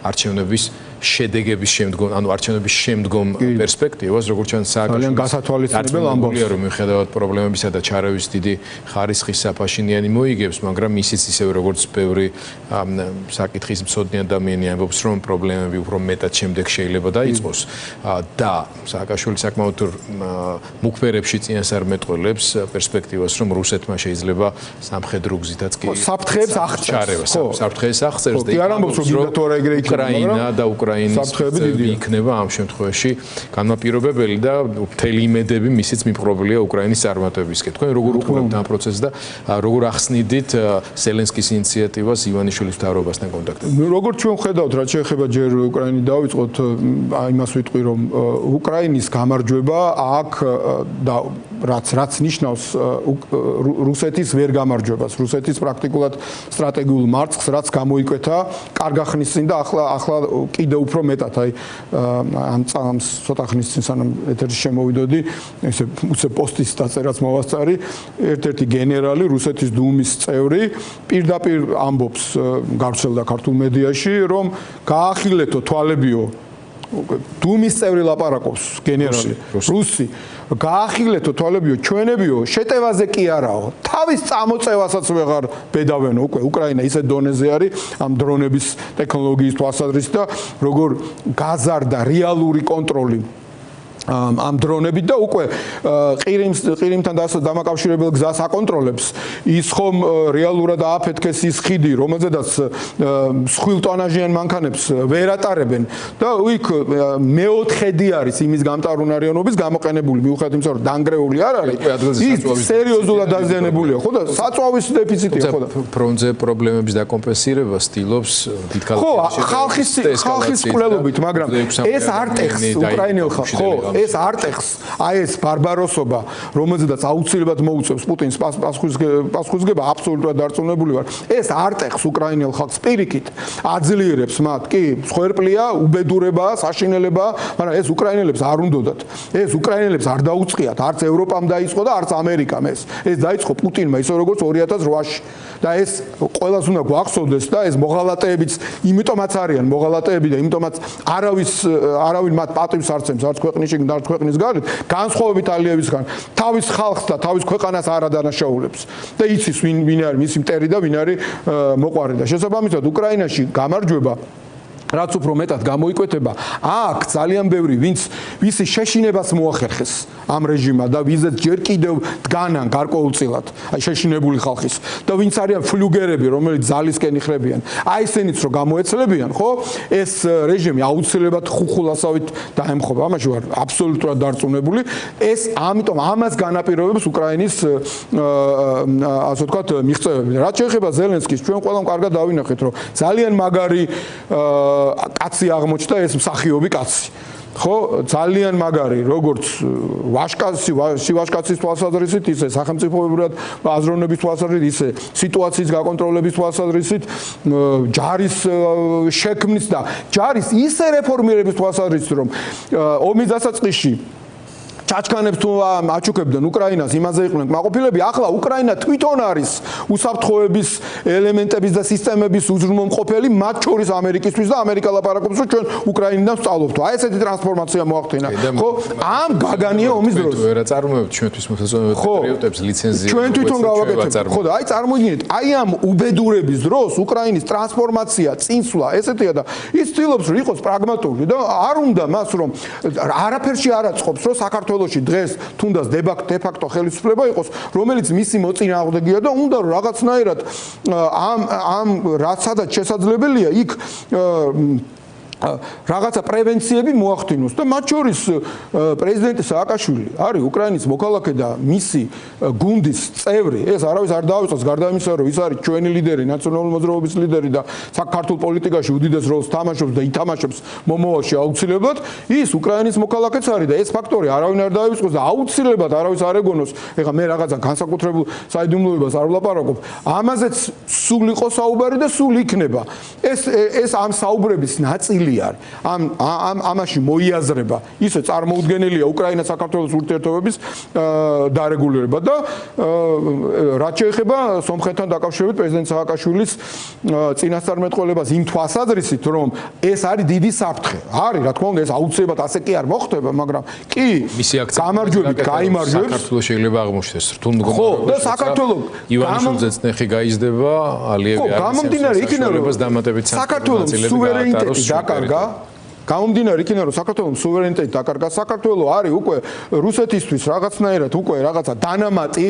არჩევნების შედეგების შემდგომ, ანუ არჩევნების შემდგომ პერსპექტივას, როგორც ჩანს ძალიან გასათვალისწინებელ ამბავს, რომ მიუხედავად პრობლემებისა და ჩარევის დიდი ხარისხის საფაშინიანი მოიგებს, მაგრამ ისიც ისევ როგორც ბევრი საკითხის მცოდნე ადამიანი ამბობს, რომ პრობლემები უფრო მეტად შემდეგ შეიძლება დაიწყოს და სააკაშვილი საკმაოდ მუქფერებში წინასწარ მეტყველებს პერსპექტივას, რომ რუსეთმა შეიძლება სამხედრო გზითაც კი საფრთხეებს აღწერს. საფრთხეს აღწერს და არ ამბობს, რომ გინდა ეგრე უკრაინა და უკრაინის იქნება ამ შემთხვევაში განმაპირობებელი და მთელი იმედები მისიც მიპყრობილია უკრაინის წარმატებისკენ. თქვენ როგორ უყურებთ ამ პროცესს და როგორ ახსნიდით ზელენსკის ინიციატივას ივანიშვილის მთავრობასთან კონტაქტებში? როგორც ჩვენ ხედავთ, რაც შეეხება ჯერ უკრაინით დავიწყოთ, იმას ვიტყვი, რომ უკრაინის გამარჯვება აქ და რაც ნიშნავს რუსეთის ვერ გამარჯვებას, რუსეთის პრაქტიკულად სტრატეგიულ მარცხს, რაც გამოიკვეთა კარგა ხნის წინ და ახლა კიდევ უფრო მეტად, აი ამ ცოტა ხნის წინ სანამ ეთერში შემოვიდოდი, ესე უცებ პოსტის დაწერაც მოვასწარი, ერთ-ერთი გენერალი, რუსეთის დუმის წევრი, პირდაპირ ამბობს გავრცელდა ქართულ მედიაში, რომ გაახილეთო თვალებიო დუმის წევრი ლაპარაკობს გენერალი რუსი გაახილეთო თვალებიო ჩვენებიო შეტევაზე კი არაო თავის წამოწევასაც ვეღარ ბედავენო უკვე უკრაინა ისე დონეზე არის ამ დრონების ტექნოლოგიის თვალსაზრისით და როგორ გაზარდა რეალური კონტროლი ამ დრონებით და უკვე ყირიმთან დამაკავშირებელ გზას აკონტროლებს ის ხომ რეალურად ააფეთქეს ის ხიდი რომელზედაც მსხვილტონაჟიან მანქანებს ვერ ატარებენ და იქ მეოთხედი არის იმის გამტარუნარიანობის გამოყენებული მიუხედავად იმისა რომ დანგრეული არ არის ის სერიოზულად დაზიანებულია ხო და საწვავის დეფიციტია ხო და ფრონტზე პრობლემების დაკომპენსირება სტილობს დიდ ხო ხალხის კვლელობით მაგრამ ეს არტეხს უკრაინელ ხალხს ხო ეს არტეხს, აი ეს ბარბაროსობა, რომელზედაც აუცილებლად მოუწევს პუტინს პასუხისგება აბსოლუტურად დარწმუნებული ვარ. ეს არტეხს უკრაინელ ხალხს პირიქით აძლიერებს მათ, კი, მსხვერპლია, უბედურებაა, საშინელებაა, მაგრამ ეს უკრაინელებს არ უნდათ. ეს უკრაინელებს არ დაუწყიათ, არც ევროპამ დაიწყო და არც ამერიკამ ეს. ეს დაიწყო პუტინმა, ისე როგორც 2008-ში. და ეს ყველას უნდა გვახსოვდეს და ეს მოღალატეებიც იმიტომაც არიან მოღალატეები და იმიტომაც არავინ მათ პატივს არ ცემს, არც ქვეყნის შიგნით, არც ქვეყნის გარეთ, განსხვავებით ალიევისგან, თავის ხალხს და თავის ქვეყანას არ ადანაშაულებს. და იცის ვინ არის მისი მტერი და ვინ არის მოყვარე და შესაბამისად უკრაინაში გამარჯვება რაც უფრო მეტად გამოიკვეთება, აქ ძალიან ბევრი ვისი შეშინებას მოახერხეს ამ რეჟიმმა და ვიზეთ ჯერ კიდევ დგანან გარკვეულწილად, აი შეშინებული ხალხის და ვინც არიან ფლუგერები, რომელიც ძალისკენ იხრებიან, აი ესენიც რომ გამოეცლებიან, ხო? ეს რეჟიმი აუცილებლად ხუხულასავით დაემხობა. ამაში ვარ აბსოლუტურად დარწმუნებული. ეს ამიტომ ამას განაპირობებს უკრაინის ასე ვთქვათ მიღწევები. რაც შეეხება ზელენსკის, ჩვენ ყველამ კარგად დავინახეთ, რომ ძალიან მაგარი კაცი აღმოჩნდა ეს მსახიობი კაცი. ხო ძალიან მაგარი როგორც ვაშკაცის თვალსაზრისით ისე სახელმწიფოებრივად აზროვნების თვალსაზრისით ისე სიტუაციის გაკონტროლების თვალსაზრისით ჯარის შექმნის და ჯარის ისე რეფორმირების თვალსაზრისით რომ ომის დასაწყისში ჩაჩქანებს თუ აჩუქებდნენ უკრაინას იმაზე იყვნენ კმაყოფილები ახლა უკრაინა თვითონ არის უსაფრთხოების ელემენტების და სისტემების უზრუნველყოფელი მათ შორის ამერიკისთვის და ამერიკა ლაპარაკობს რომ ჩვენ უკრაინიდან ვსწავლობთ აი ესეთი ტრანსფორმაცია მოახდინა ხო ამ გაგანია ომის დროს თუ ვერა წარმოებთ ჩვენთვის მოსაწონებელ პატრიოტებს ლიცენზია ჩვენ თვითონ გავაკეთებთ ხო და აი წარმოიდგინეთ აი ამ უბედურების დროს უკრაინის ტრანსფორმაცია წინსვლა ესეთია და ის ცდილობს რომ იყოს პრაგმატული და არ უნდა მას რომ არაფერში არ აწყობს რომ საქართველოში დღეს თუნდაც დე-ფაქტო ხელისუფლება იყოს, რომელიც მისი მოწინააღმდეგეა და უნდა რაღაცნაირად ამ რაცადაც შესაძლებელია იქ რაღაცა პრევენციები მოახდინოს და მათ შორის პრეზიდენტი სააკაშვილი არის უკრაინის მოქალაქე და მისი გუნდის წევრი. ეს არავის არ დაავიწყოს გარდა იმისა, რომ ის არის ჩვენი ლიდერი, ნაციონალური მოძრაობის ლიდერი და საქართველოს პოლიტიკაში უდიდეს როლს თამაშობს და ითამაშებს მომავალში აუცილებლად. ის უკრაინის მოქალაქეც არის და ეს ფაქტორი არავინ არ დაავიწყოს და აუცილებლად არავის არ ეგონოს. ეხლა მე რაღაცა განსაკუთრებულ საიდუმლოებას არ ვლაპარაკობ. ამაზეც სულ იყო საუბარი და სულ იქნება. ეს ამ საუბრების ნაწილი ამაში მოიაზრება ისე წარმოუდგენელია უკრაინა-საქართველოს ურთიერთობების დარეგულირება და რაც შეეხება სომხეთთან დაკავშირებით პრეზიდენტ სააკაშვილის წინასწარმეტყველებას იმ თვალსაზრისით რომ ეს არის დიდი საფრთხე არის რა თქმა უნდა ეს აუცილებლად ასე კი არ მოხდება მაგრამ კი გამარჯვებით გაიმარჯვებს საქართველოს შეიძლება აღმოჩნდეს რთულ მდგომარეობაში და საქართველოს ივანიშვილზეც ნეხი გაიზრდება ალიევი არის გამომდინარე იქიდან რომ საქართველოს სუვერენიტეტი გამომდინარე იქიდან რომ საქართველოს სუვერენიტეტი დაკარგა საქართველოს არის უკვე რუსეთისთვის რაღაცნაირად უკვე რაღაცა დანამატი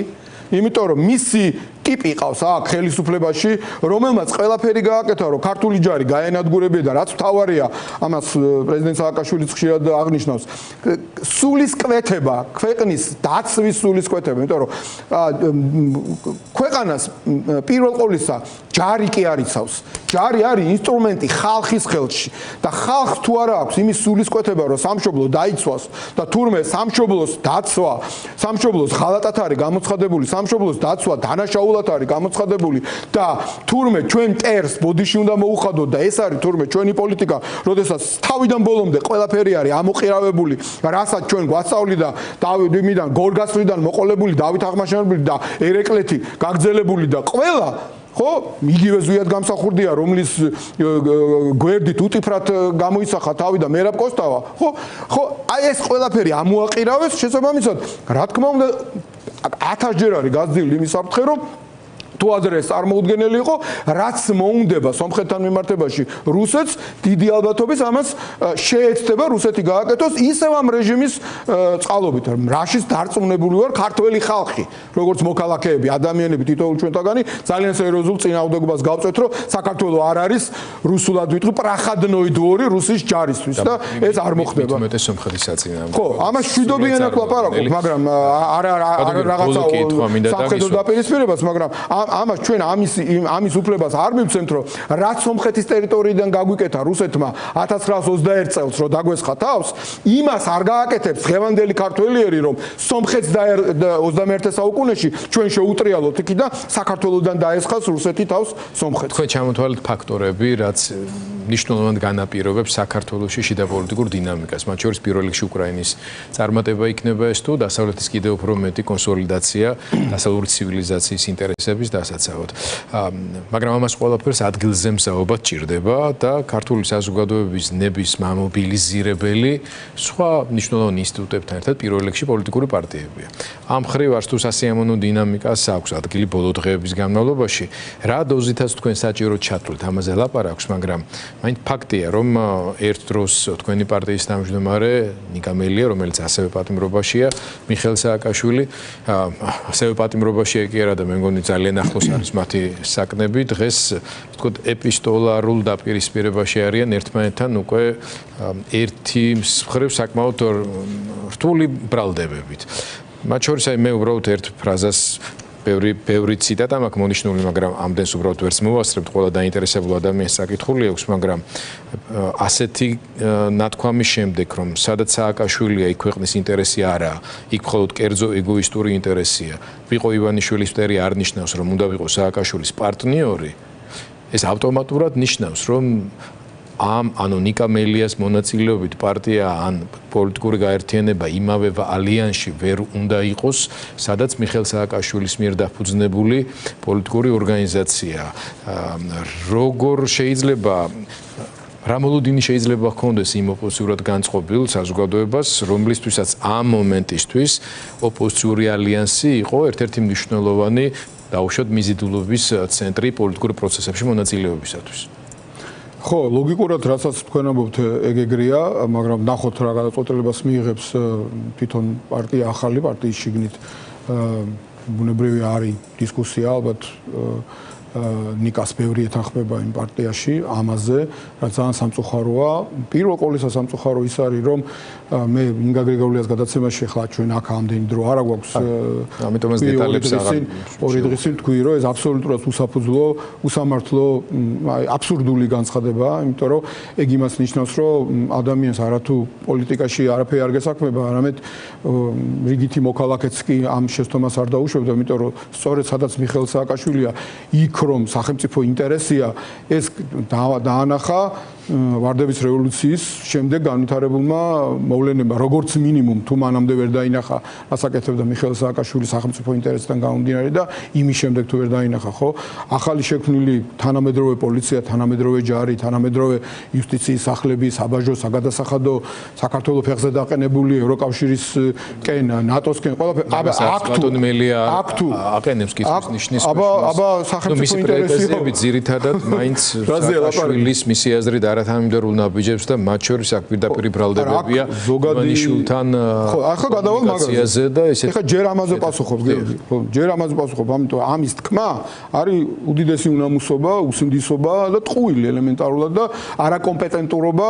იმიტომ რომ მისი ტიპი ყავს აქ ხელისუფლებაში რომელმაც ყველაფერი გააკეთა რომ ქართული ჯარი გაენადგურებია და რაც მთავარია ამას პრეზიდენტ სააკაშვილიც ხშირად აღნიშნავს სულისკვეთება ქვეყნის დაცვის სულისკვეთება იმიტომ რომ ქვეყანას პირველ ყოვლისა ჯარი კი არ იცავს ჯარი არის ინსტრუმენტი ხალხის ხელში და ხალხს თუ არა აქვს იმის სულისკვეთება რომ სამშობლო დაიცვას და თურმე სამშობლოს დაცვა სამშობლოს ღალატად არის გამოცხადებული სამშობლოს დაცვა დანაშაულად არის გამოცხადებული და თურმე ჩვენ ტერს ბოდიში უნდა მოუხადოთ და ეს არის თურმე ჩვენი პოლიტიკა როდესაც თავიდან ბოლომდე ყველაფერი არის ამოყირავებული რასაც ჩვენ გვასწავლიდა დავიდიდან გორგასლიდან მოყოლებული დავით აღმაშენებელი და ერეკლეთი გაგრძელებული და ყველა ხო იგივე ზვიად გამსახურდია რომლის გვერდით უტიფრად გამოისახა თავი და მერაბ კოსტავა ხო აი ეს ყველაფერი ამოაყირავეს შესაბამისად რა თქმა უნდა 1000-ჯერ არის გაზრდილი იმის საფრთხე რომ თუ ადრეს წარმოუდგენელი იყო რაც მოუნდება სომხეთთან მიმართებაში რუსეთს დიდი ალბათობის ამას შეეცდება რუსეთი გააკეთოს ისევ ამ რეჟიმის წყალობით რაშიც დარწმუნებული ვარ ქართველი ხალხი როგორც მოქალაქეები ადამიანები თითოეული ჩვენთაგანი ძალიან სერიოზულ წინააღმდეგობას გავწევთ რომ საქართველოს არ არის რუსულად ვიტყვი პრახადნოიდური რუსის ჯარისთვის და ეს არ მოხდება მეტე სომხეთის საწინააღმდეგო ხო ამას შვიდობიანად ვლაპარაკობ მაგრამ არ რაღაცა სამხედრო დაპირისპირებას მაგრამ ამას ჩვენ ამის უფლებას არ მივცემთ რომ რაც სომხეთის ტერიტორიიდან გაგვიკეთა რუსეთმა 1921 წელს რომ დაგვესხა თავს იმას არ გააკეთებს ღევანდელი ქართველიერი რომ სომხეთს 21 საუკუნეში ჩვენ შეუტრიალოთ იქიდან საქართველოსდან დაესხას რუსეთი თავს სომხეთს თქვენ ჩამოთვალეთ ფაქტორები რაც ნიშნულოვანად განაპირობებს საქართველოში შიდა პოლიტიკურ დინამიკას მათ შორის პირველ რიგში უკრაინის წარმატება იქნება ეს თუ დასავლეთის კიდევ უფრო მეტი კონსოლიდაცია დასავლური ცივილიზაციის ინტერესების დასაცავად. მაგრამ ამას ყველაფერს ადგილზე მსაუბად ჭირდება და ქართული საზოგადოების ნების მამობილიზირებელი სხვა მნიშვნელოვანი ინსტიტუტებთან ერთად პირველ რიგში პოლიტიკური პარტიებია. ამ ხრივ არც თუ სასიამოვნო დინამიკას აქვს ადგილი ბოლო დღეების განმავლობაში, რა დოზითაც თქვენ საჭირო ჩათვლით ამაზე ლაპარაკს, მაგრამ მაინც ფაქტია, რომ ერთ დროს თქვენი პარტიის თავმჯდომარე ნიკა მელია, რომელიც ასევე პატიმრობაშია, მიხეილ სააკაშვილი, ასევე პატიმრობაშია კი არა და მე მგონი ძალიან ახლოს არის მათი საკნები, დღეს ვთქვათ ეპისტოლარულ დაპირისპირებაში არიან ერთმანეთთან უკვე ერთი მხრივ საკმაოდ რთული ბრალდებებით. მათ შორის აი მე უბრალოდ ერთ ფრაზას ბევრი ციტატა მაქვს მონიშნული, მაგრამ ამდენს უბრალოდ ვერც მოვასწრებთ, ყველა დაინტერესებულ ადამიანს საკითხული აქვს, მაგრამ ასეთი ნათქვამის შემდეგ, რომ სადაც სააკაშვილია, იქ ქვეყნის ინტერესი არაა, იქ მხოლოდ კერძო ეგოისტური ინტერესია. ვიყო ივანიშვილის მტერი არ ნიშნავს, რომ უნდა ვიყო სააკაშვილის პარტნიორი. ეს ავტომატურად ნიშნავს, რომ ანუ ნიკა მელიას მონაწილეობით პარტია ან პოლიტიკური გაერთიანება იმავე ალიანსში ვერ უნდა იყოს, სადაც მიხეილ სააკაშვილის მიერ დაფუძნებული პოლიტიკური ორგანიზაცია. როგორ შეიძლება რა მოლოდინი შეიძლება ჰქონდეს იმ ოპოზიციურად განწყობილ საზოგადოებას, რომლისთვისაც ამ მომენტისთვის ოპოზიციური ალიანსი იყო ერთ-ერთი მნიშვნელოვანი დაუშვათ მიზიდულობის ცენტრი პოლიტიკური პროცესებში მონაწილეობისათვის. ხო, ლოგიკურად რასაც თქვენ ამბობთ, ეგრეა, მაგრამ ნახოთ რა გადაწყვეტილებას მიიღებს თვითონ პარტია, ახალი პარტიის შიგნით. ბუნებრივი არის დისკუსია, ალბათ ნიკას ბევრი ეთანხმება იმ პარტიაში ამაზე, რაც ძალიან სამწუხაროა. პირველ ყოვლისა სამწუხარო ის არის, რომ მე ინგა გრიგოლიას გადაცემაში ხლა ჩვენ აქ ამდენი დრო არ აქვს. ამიტომაც დეტალებს აღარ ორი დღის წინ თქვი, რომ ეს აბსოლუტურად უსაფუძვლო, უსამართლო, აბსურდული განცხადებაა, იმიტომ რომ ეგ იმას ნიშნავს, რომ ადამიანს არათუ პოლიტიკაში არაფერი არ გესაქმება, არამედ რიგითი მოქალაქეც კი ამ შეცდომას არ დაუშვებდა, იმიტომ რომ სწორედ სადაც მიხეილ სააკაშვილია, იქ რომ სახელმწიფო ინტერესია, ეს დაანახა ვარდების რევოლუციის შემდეგ განვითარებულმა მოვლენებმა, როგორც მინიმუმ თუ მანამდე ვერ დაინახა, ასაკეთებდა მიხეილ სააკაშვილი სახელმწიფო ინტერესთან გამომდინარე და იმის შემდეგ თუ ვერ დაინახა, ხო? ახალი შექმნილი თანამედროვე პოლიცია, თანამედროვე ჯარი, თანამედროვე იუსტიციის სახლები, საბაჟო, საგადასახადო, საქართველოს ფეხზე დაყენებული ევროკავშირისკენ, ნატოსკენ, ყველაფერი. აქტუ მელია აყენებს კითხვის ნიშნის. აბა სახელმწიფო ინტერესია ძირითადად მაინც სააკაშვილის მისი აზრით არათანმიმდევრულ ნაბიჯებს და მათ შორის აქ პირდაპირ ბრალდებებია ივანიშვილთან ახლა გადავალ მაგაზე და ესეთ ეხლა ჯერ ამაზე პასუხობ გიორგი ხო ჯერ ამაზე პასუხობ ამიტომ ამის თქმა არის უდიდესი უნამუსობა უსინდისობა და ტყუილი ელემენტარულად და არაკომპეტენტურობა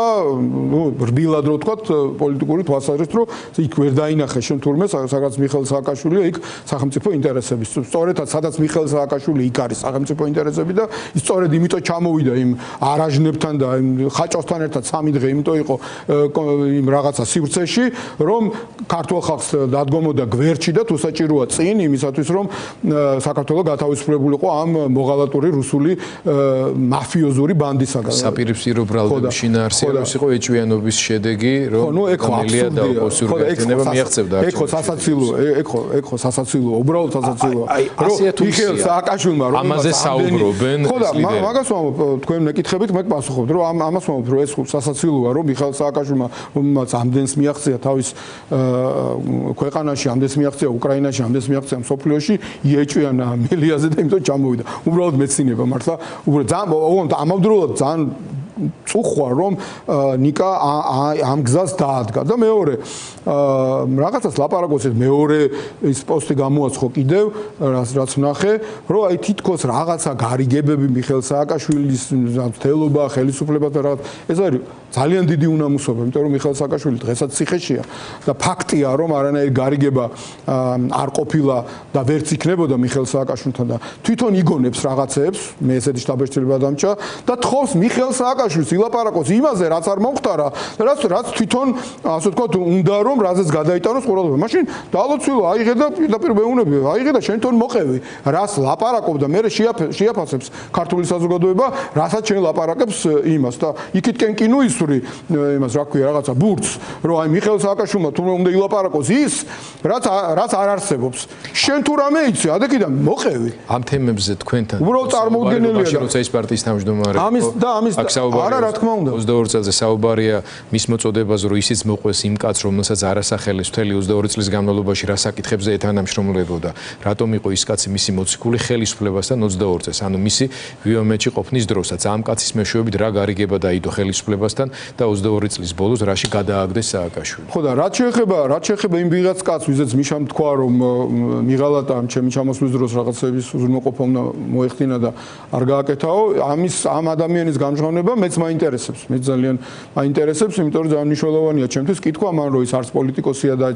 რბილად რო ვთქვათ პოლიტიკური თვალსაზრისით რომ იქ ვერ დაინახე შენ თურმე სადაც მიხეილ სააკაშვილია იქ სახელმწიფო ინტერესების სწორედაც სადაც მიხეილ სააკაშვილი იქ არის სახელმწიფო ინტერესები და სწორედ იმიტომ ჩამოვიდა იმ არაჟნებთან და ხაჭოსთან ერთად 3 დღე იმიტომ იყო იმ რაღაცა სივრცეში რომ ქართულ ხალხს დადგომოდა გვერდში და თუ საჭიროა წინ იმისათვის რომ საქართველოს გათავისუფლებულიყო ამ მოღალატური რუსული მაფიოზური ბანდისაგან საპირისპირო ბრალდების შინაარსი იყო ეჭვიანობის შედეგი რომ მელია და ოპოზიციური გაერთიანება მიაღწევდა ეგ ხო სასაცილო უბრალოდ სასაცილოა რომ მიხეილ სააკაშვილმა რომ ამაზე საუბრობენ ხო და მაგას ვამბობ თქვენ მეკითხებით მე პასუხობთ რომ ამას ვამბობ რომ ეს სასაცილოა რომ მიხეილ სააკაშვილმა რომელმაც ამდენს მიაღწია თავის ქვეყანაში ამდენს მიაღწია უკრაინაში ამდენს მიაღწია მსოფლიოში იეჭვიანა მელიაზე და იმიტომ ჩამოვიდა უბრალოდ მეცინება მართლა უბრალოდ ძალიან ამავდროულად ძალიან წუხვა რომ ნიკა ამ გზას დაადგა და მეორე რაღაცას ლაპარაკობს მეორე ის პოსტი გამოაცხო კიდევ რაც ვნახე რომ აი თითქოს რაღაცა გარიგებები მიხეილ სააკაშვილის თელობა ხელისუფლება და რაღაც ეს არის ძალიან დიდი უნამუსობა იმიტომ რომ მიხეილ სააკაშვილი დღესაც ციხეშია და ფაქტია რომ არანაირი გარიგება არ ყოფილა და ვერც იქნებოდა მიხეილ სააკაშვილთან და თვითონ იგონებს რაღაცეებს მე ესეთი შტაბ-ეშტილება დამჭა და თხოვს მიხეილ სააკაშვილს ილაპარაკოს იმაზე რაც არ მომხდარა რაც თვითონ ასე ვთქვათ უნდა რომ რაზეც გადაიტანოს ყურადღება მაშინ დაალოცვილო აიღე და პირდაპირ მეუნები აიღე და შენ თვითონ მოყევი რას ლაპარაკობ და მე შეაფასებს ქართული საზოგადოება რასაც შენ ლაპარაკებს იმას და იქითკენ კი ნუ ისური იმას რა ქვია რაღაცა ბურთს რომ აი მიხეილ სააკაშვილმა თუნდაც უნდა ილაპარაკოს ის რაც არ არსებობს შენ თუ რამე იცი ადეკიდან მოყევი ამ თემებზე თქვენთან უბრალოდ წარმოუდგენელია როცა ის პარტიის თავმჯდომარე ამის არა რა თქმა უნდა 22 წელზე საუბარია მის მოწოდებაზე რომ ისიც მოყვეს იმ კაცს რომელსაც არასახელეს მთელი 22 წლის განმავლობაში რა საკითხებზე ეთანამშრომლებოდა რატომ იყო ის კაცი მისი მოციქული ხელისუფლებასთან 22 წელს ანუ მისი ვიომეთში ყოფნის დროსაც ამ კაცის მეშვეობით რა გარიგება დაიდო ხელისუფლებასთან და 22 წლის ბოლოს რაში გადააგდეს სააკაშვილი ხო და რაც შეეხება იმ ვიღაც კაცს ვიზეც მიშამ თქვა რომ მიღალატა ჩემი ჩამოსვლის დროს რაღაცების უზრუნველყოფა უნდა მოეხდინა და არ გააკეთაო ამ ადამიანის გამჟღავნება მეც მაინტერესებს, მეც ძალიან მაინტერესებს, იმიტომ რომ ძალიან მნიშვნელოვანია ჩემთვის კითხვა, მან რო ის არც პოლიტიკოსია და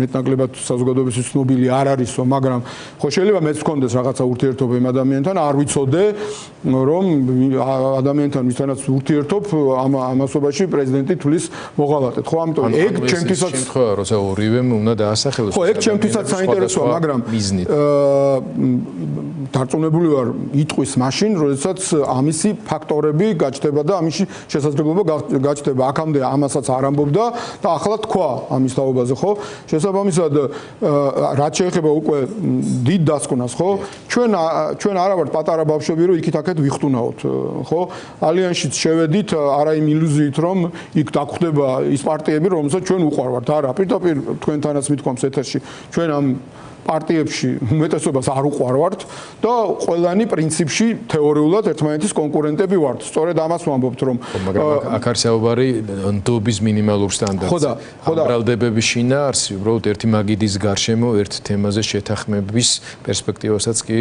მეტნაკლებად საზოგადოებისთვის ცნობილი არ არისო, მაგრამ ხო შეიძლება მეც გქონდეს რაღაცა ურთიერთობა იმ ადამიანთან, არ ვიცოდე, რომ ადამიანთან ვისთანაც ურთიერთობ ამასობაში პრეზიდენტი თulis მოღალატეთ. ხო, ამიტომ ეგ ჩემთვისაც შემთხვევა, როცა ორივემ უნდა დაასახელოს. ხო, ეგ ჩემთვისაც საინტერესოა, მაგრამ დარწმუნებული ვარ იტყვის მაშინ, როდესაც ამისი ფაქტორები გაჩნდება და ამისი შესაძლებლობა გაჩნდება. აქამდე ამასაც არ ამბობდა და ახლა თქვა ამის თაობაზე, ხო? შესაბამისად, რაც შეეხება უკვე დიდ დასკვნას, ხო? ჩვენ არა ვართ პატარა ბავშვები, რომ იქით-აქეთ ვიხტუნაოთ, ხო? ალიანსშიც შევედით არა იმ ილუზიით, რომ იქ დაგხვდება ის პარტიები, რომელსაც ჩვენ უყვარვართ. არა, პირდაპირ თქვენთანაც მithქვამს ეთერში. ჩვენ ამ პარტიებში უმეტესობას არ უყვარვართ და ყველანი პრინციპში თეორიულად ერთმანეთის კონკურენტები ვართ. სწორედ ამას ვამბობთ, რომ მაგრამ აქ არის საუბარი ნდობის მინიმალურ სტანდარტზე. ბრალდებების შინაარსი უბრალოდ ერთი მაგიდის გარშემო ერთ თემაზე შეთანხმების პერსპექტივასაც კი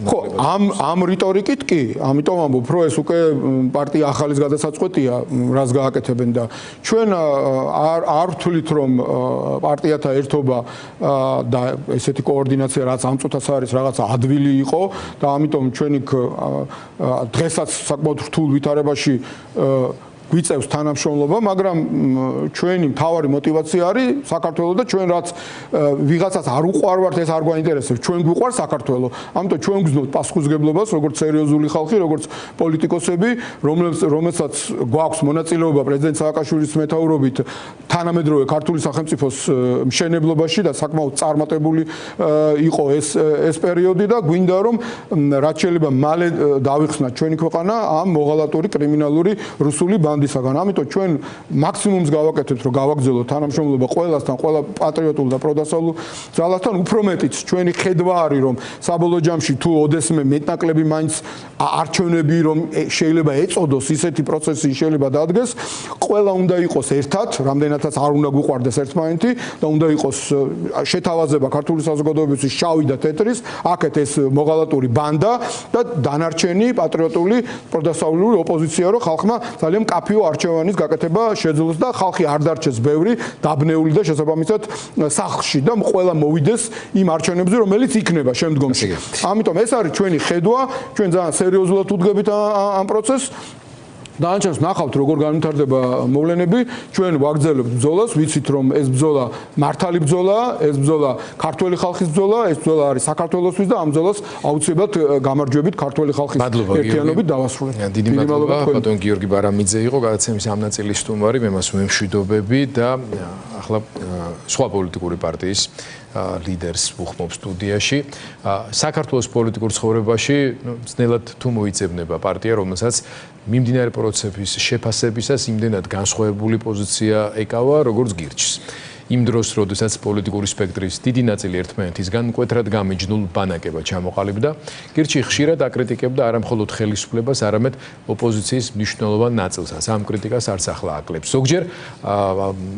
ხო, ამ რიტორიკით კი, ამიტომ ვამბობ, რომ ეს უკვე პარტია ახალის გადასაწყვეტია, რას გააკეთებენ და ჩვენ არ ვთვლით, რომ პარტიათა ერთობა და ესეთი კოორდინაცია რაც ამ წუთას არის რაღაცა ადვილი იყო და ამიტომ ჩვენ იქ დღესაც საკმაოდ რთულ ვითარებაში გვიწევს თანამშრომლობა, მაგრამ ჩვენი მთავარი мотиваცია არის საქართველოს და ჩვენ რაც ვიღაცას არ უყვარვართ, ეს არ გვაინტერესებს. ჩვენ გვიყვარს საქართველოს. ამიტომ ჩვენ გზნობთ პასუხისგებლობას, როგორც სერიოზული ხალხი, როგორც პოლიტიკოსები, რომელსაც გვაქვს მონაწილეობა პრეზიდენტ სააკაშვილის მეთაურობით თანამედროვე ქართული სახელმწიფოს მშენებლობაში და საკმაოდ წარმატებული იყო ეს პერიოდი და გვინდა რომ რაც შეიძლება მალე დავიხსნათ ჩვენი ქვეყანა ამ მოღალატური კრიმინალური რუსული ბანდისაგან. ამიტომ ჩვენ მაქსიმუმს გავაკეთებთ, რომ გავაგზავნოთ თანამშრომლობა ყველასთან, ყველა პატრიოტულ და პროდასავლურ ძალასთან, უფრო მეტიც ჩვენი ხედვა არის, რომ საბოლოო ჯამში თუ ოდესმე მეტნაკლები მაინც არჩევნები რომ შეიძლება ეწოდოს ისეთი პროცესი შეიძლება დადგეს, ყველა უნდა იყოს ერთად, რამდენადაც არ უნდა გვიყვარდეს ერთმანეთი და უნდა იყოს შეთავაზება ქართული საზოგადოებისთვის შავი და თეთრის, აქეთ ეს მოღალატური ბანდა და დანარჩენი პატრიოტული პროდასავლური ოპოზიცია, რომ ხალხმა ძალიან კაფეო არჩევანის გაკეთება შეძლოს და ხალხი არ დარჩეს ბევრი, დაბნეული და შესაბამისად სახლში და ყველა მოვიდეს იმ არჩევნებზე, რომელიც იქნება შემდგომში. ამიტომ ეს არის ჩვენი ხედვა, ჩვენ ძალიან სერიოზულად უდგებით ამ პროცესს. დაანჩენს ნახავთ როგორ განვითარდება მოვლენები, ჩვენ ვაგრძელებთ ბრძოლას, ვიცით რომ ეს ბრძოლა მართალი ბრძოლაა, ეს ბრძოლა ქართველი ხალხის ბრძოლაა, ეს ბრძოლა არის საქართველოსთვის და ამ ბრძოლას აუცილებლად გამარჯვებით ქართველი ხალხის ერთიანობით დავასრულებთ. დიდი მადლობა ბატონ გიორგი ბარამიძე იყო გადაცემის ამ ნაწილის სტუმარი, მე მას ვემშვიდობები და ახლა სხვა პოლიტიკური პარტიის ლიდერს ვუხმობ სტუდიაში. საქართველოს პოლიტიკურ ცხოვრებაში ძნელად თუ მოიწებნება პარტია, რომელსაც მიმდინარე პროცესების შეფასებისას იმდენად განსხვავებული პოზიცია ეკავა, როგორც გირჩს. იმ დროს, როდესაც პოლიტიკური სპექტრის დიდი ნაწილი ერთმანეთისგან მკვეთრად გამიჯნულ ბანაკებად ჩამოყალიბდა, გირჩი ხშირად აკრიტიკებდა არა მხოლოდ ხელისუფლებას, არამედ ოპოზიციის მნიშვნელოვან ნაწილსაც. ამ კრიტიკას არც ახლა აკლებს. ზოგჯერ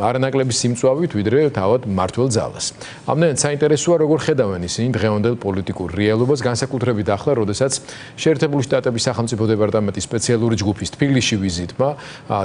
არანაკლები სიმწვავით, ვიდრე თავად მმართველ ძალას. ამდენად საინტერესოა, როგორ ხედავენ ისინი დღევანდელ პოლიტიკურ რეალობას, განსაკუთრებით ახლა, როდესაც შეერთებული შტატების სახელმწიფო დეპარტამენტის სპეციალური ჯგუფის თბილისში ვიზიტმა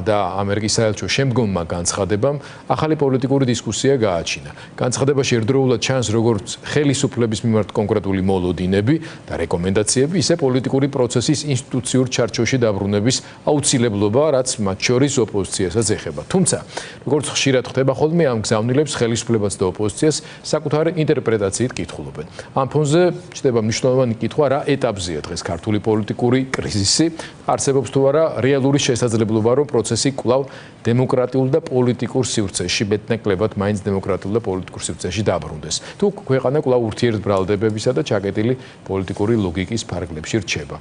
და ამერიკის საელჩოს შემდგომმა განცხადებამ ახალი პოლიტიკური დისკუსია გააჩინა. განცხადებაში ერთდროულად ჩანს როგორც ხელისუფლების მიმართ კონკრეტული მოლოდინები და რეკომენდაციები, ისე პოლიტიკური პროცესის ინსტიტუციურ ჩარჩოში დაბრუნების აუცილებლობა, რაც მათ შორის ოპოზიციასაც ეხება. თუმცა, როგორც ხშირად ხდება ხოლმე, ამ გზავნილებს ხელისუფლებას და ოპოზიციას საკუთარი ინტერპრეტაციით კითხულობენ. ამ ფონზე ჩნდება მნიშვნელოვანი კითხვა, რა ეტაპზეა დღეს ქართული პოლიტიკური კრიზისი, არსებობს თუ არა რეალური შესაძლებლობა, რომ პროცესი კვლავ დემოკრატიულ და პოლიტიკურ სივრცეში მეტნაკლებად მაინც დემოკრატიულ და პოლიტიკურ სივრცეში დაბრუნდეს. თუ ქვეყანა კვლავ ურთიერთბრალდებებისა და ჩაკეტილი პოლიტიკური ლოგიკის ფარგლებში რჩება.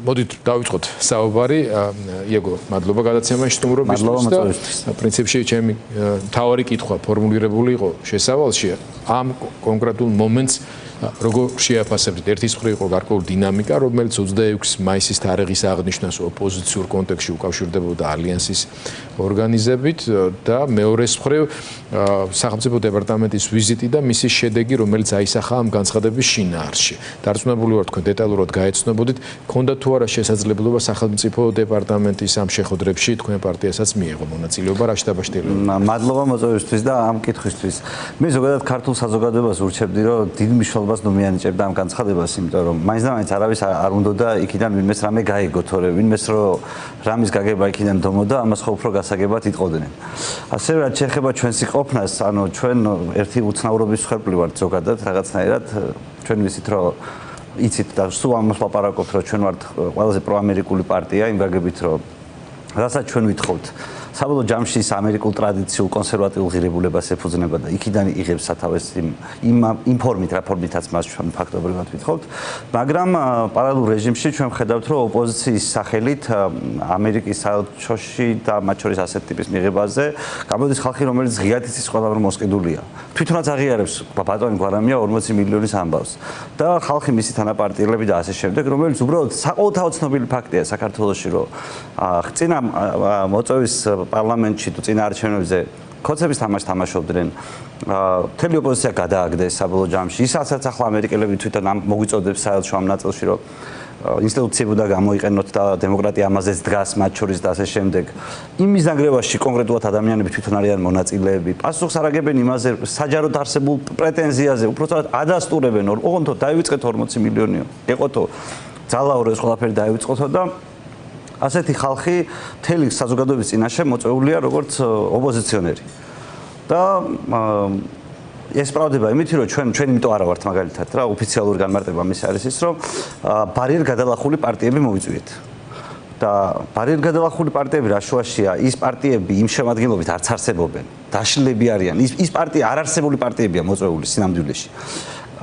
მოდით დავიწყოთ საუბარი. იეგო, მადლობა გადაცემაში სტუმრობისთვის და პრინციპში ჩემი თავარი კითხვა ფორმულირებული იყო შესავალში ამ კონკრეტულ მომენტს როგორ შეაფასებთ? ერთის მხრივ იყო გარკვეული დინამიკა, რომელიც 26 მაისის თარიღის აღნიშვნას ოპოზიციურ კონტექსტში უკავშირდებოდა ალიანსის ორგანიზებით და მეორეს მხრივ სახელმწიფო დეპარტამენტის ვიზიტი და მისი შედეგი, რომელიც აისახა ამ განცხადების შინაარსში. დარწმუნებული ვარ, თქვენ დეტალურად გაეცნობოდით, გითხრით, ქონდა თუ არა შესაძლებლობა სახელმწიფო დეპარტამენტის ამ შეხვედრებში თქვენ პარტიასაც მიიღო მონაწილეობა რა შტაბ-შტილებით? მადლობა მოწვევისთვის და ამ კითხვისთვის. მე ზოგადად ქართულ საზოგადოებას ვურჩებდი, რომ დიდ მნიშვნელობას ნუ მიანიჭებდა ამ განცხადებას, იმიტომ რომ მაინც და მაინც არავის არ უნდა იქიდან ვინმეს რამე გაიგო თორე ვინმეს რომ რამის გაგება იქიდან დომოდა, ამას ხო უფრო გასაგებად იტყოდნენ. ასევე რაც შეეხება ჩვენს ყოფნას, ანუ ჩვენ ერთი უცნაურობის მსხვერპლი ვართ ზოგადად რაღაცნაირად, ჩვენ ვიცით რომ იცით და სულ ამას ლაპარაკობთ, რომ ჩვენ ვართ ყველაზე პროამერიკული პარტია, იმ გაგებით რომ რასაც ჩვენ ვითხოვთ საბოლოო ჯამში ის ამერიკულ ტრადიციულ კონსერვატიულ ღირებულებას ეფუძნება და იქიდან იღებს სათავეს იმ ფორმით, რა ფორმითაც მას ჩვენ ფაქტობრივად ვითხოვთ, მაგრამ პარალელურ რეჟიმში ჩვენ ვხედავთ, რომ ოპოზიციის სახელით ამერიკის საელჩოში და მათ შორის ასეთ ტიპის მიღებაზე გამოდის ხალხი, რომელიც ღიად იცის ყველამ რომ მოსყიდულია. თვითონაც აღიარებს ბატონი გვარამია 40 მილიონის ამბავს და ხალხი მისი თანაპარტიელები და ასე შემდეგ, რომელიც უბრალოდ საყოველთაოდ ცნობილი ფაქტია საქართველოში, რომ წინა მოწვევის პარლამენტში თუ წინა არჩევნებზე ქოცების თამაშს თამაშობდნენ. მთელი ოპოზიცია გადააგდეს საბოლოო ჯამში. ისაც ახლა ამერიკელები თვითონ მოგვიწოდებს საელჩო ამ ნაწილში, რომ ინსტიტუციები უნდა გამოიყენოთ და დემოკრატია ამაზეც დგას, მათ შორის და ასე შემდეგ. იმ მიზანგრევაში კონკრეტულად ადამიანები თვითონ არიან მონაწილეები. პასუხს არ აგებენ იმაზე, საჯაროდ არსებულ პრეტენზიაზე, უпростоად ადასტურებენ, ოღონდ დაივიწყეთ 40 მილიონიო. ეყოთო ძალაო ეს ყველაფერი დაივიწყოთო და ასეთი ხალხი მთელი საზოგადოების წინაშე მოწვეულია როგორც ოპოზიციონერი. და ეს პრობლემა იმითი რომ ჩვენ იმიტომ არა ვართ მაგალითად რა ოფიციალური განმარტება მის არის ის რომ ბარიერ გადალახული პარტიები მოვიწვიეთ. და ბარიერ გადალახული პარტიები რა შუაშია ის პარტიები იმ შემადგენლობით არც არსებობენ. დაშლილები არიან. ის პარტია არ არსებული პარტიებია მოწვეული სინამდვილეში.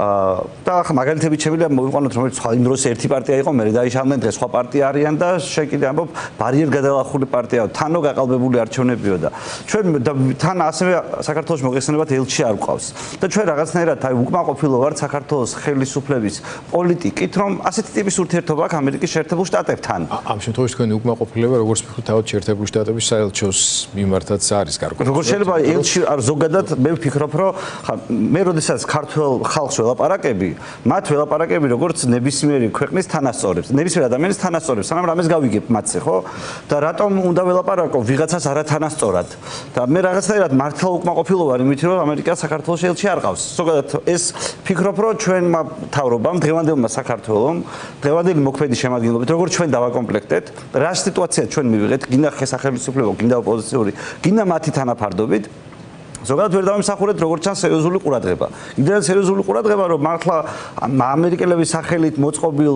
და ახლა მაგალითებით შემიძლია მოვიყვანოთ რომელიც სხვა იმ დროს ერთი პარტია იყო მე დაიშალნენ დღეს სხვა პარტია არიან და შეკიდე ამბობ ბარიერ გადალახული პარტია თანო გაყალბებული არჩევნებიო და ჩვენ თან ასევე საქართველოს მოგეხსენებათ ელჩი არ გვყავს და ჩვენ რაღაცნაირად აი უკმაყოფილო ვართ საქართველოს ხელისუფლების პოლიტიკით რომ ასეთი ტიპის ურთიერთობა აქვს ამერიკის შეერთებულ შტატებთან ამ შემთხვევაში თქვენი უკმაყოფილება როგორც ვფიქრობ თავად შეერთებული შტატების საელჩოს მიმართაც არის გარკვეული როგორ შეიძლება ელჩი არ ზოგადად მე ვფიქრობ რომ მე როდესაც ქართველ ხალხს ველაპარაკები, მათ ველაპარაკები როგორც ნებისმიერი ქვეყნის თანასწორებს, ნებისმიერ ადამიანის თანასწორებს, სანამ რამეს გავიგებ მათზე, ხო? და რატომ უნდა ველაპარაკო ვიღაცას არათანასწორად? და მე რაღაცნაირად მართლა უკმაყოფილო ვარ იმით, რომ ამერიკა საქართველოს ელჩი არ ყავს. ზოგადად ეს ფიქრობ, რომ ჩვენმა მთავრობამ, დღევანდელმა საქართველომ, დღევანდელი მოქმედი შემადგენლობით, როგორც ჩვენ დავაკომპლექტეთ, რა სიტუაცია ჩვენ მივიღეთ, გინდა სახელმწიფო, გინდა ოპოზიციური, გინდა მათი თანაფარდობით ზოგადად ვერ დავიმსახურეთ როგორც ჩანს სერიოზული ყურადღება. იმდენად სერიოზული ყურადღება, რომ მართლა ამერიკელების სახელით მოწყობილ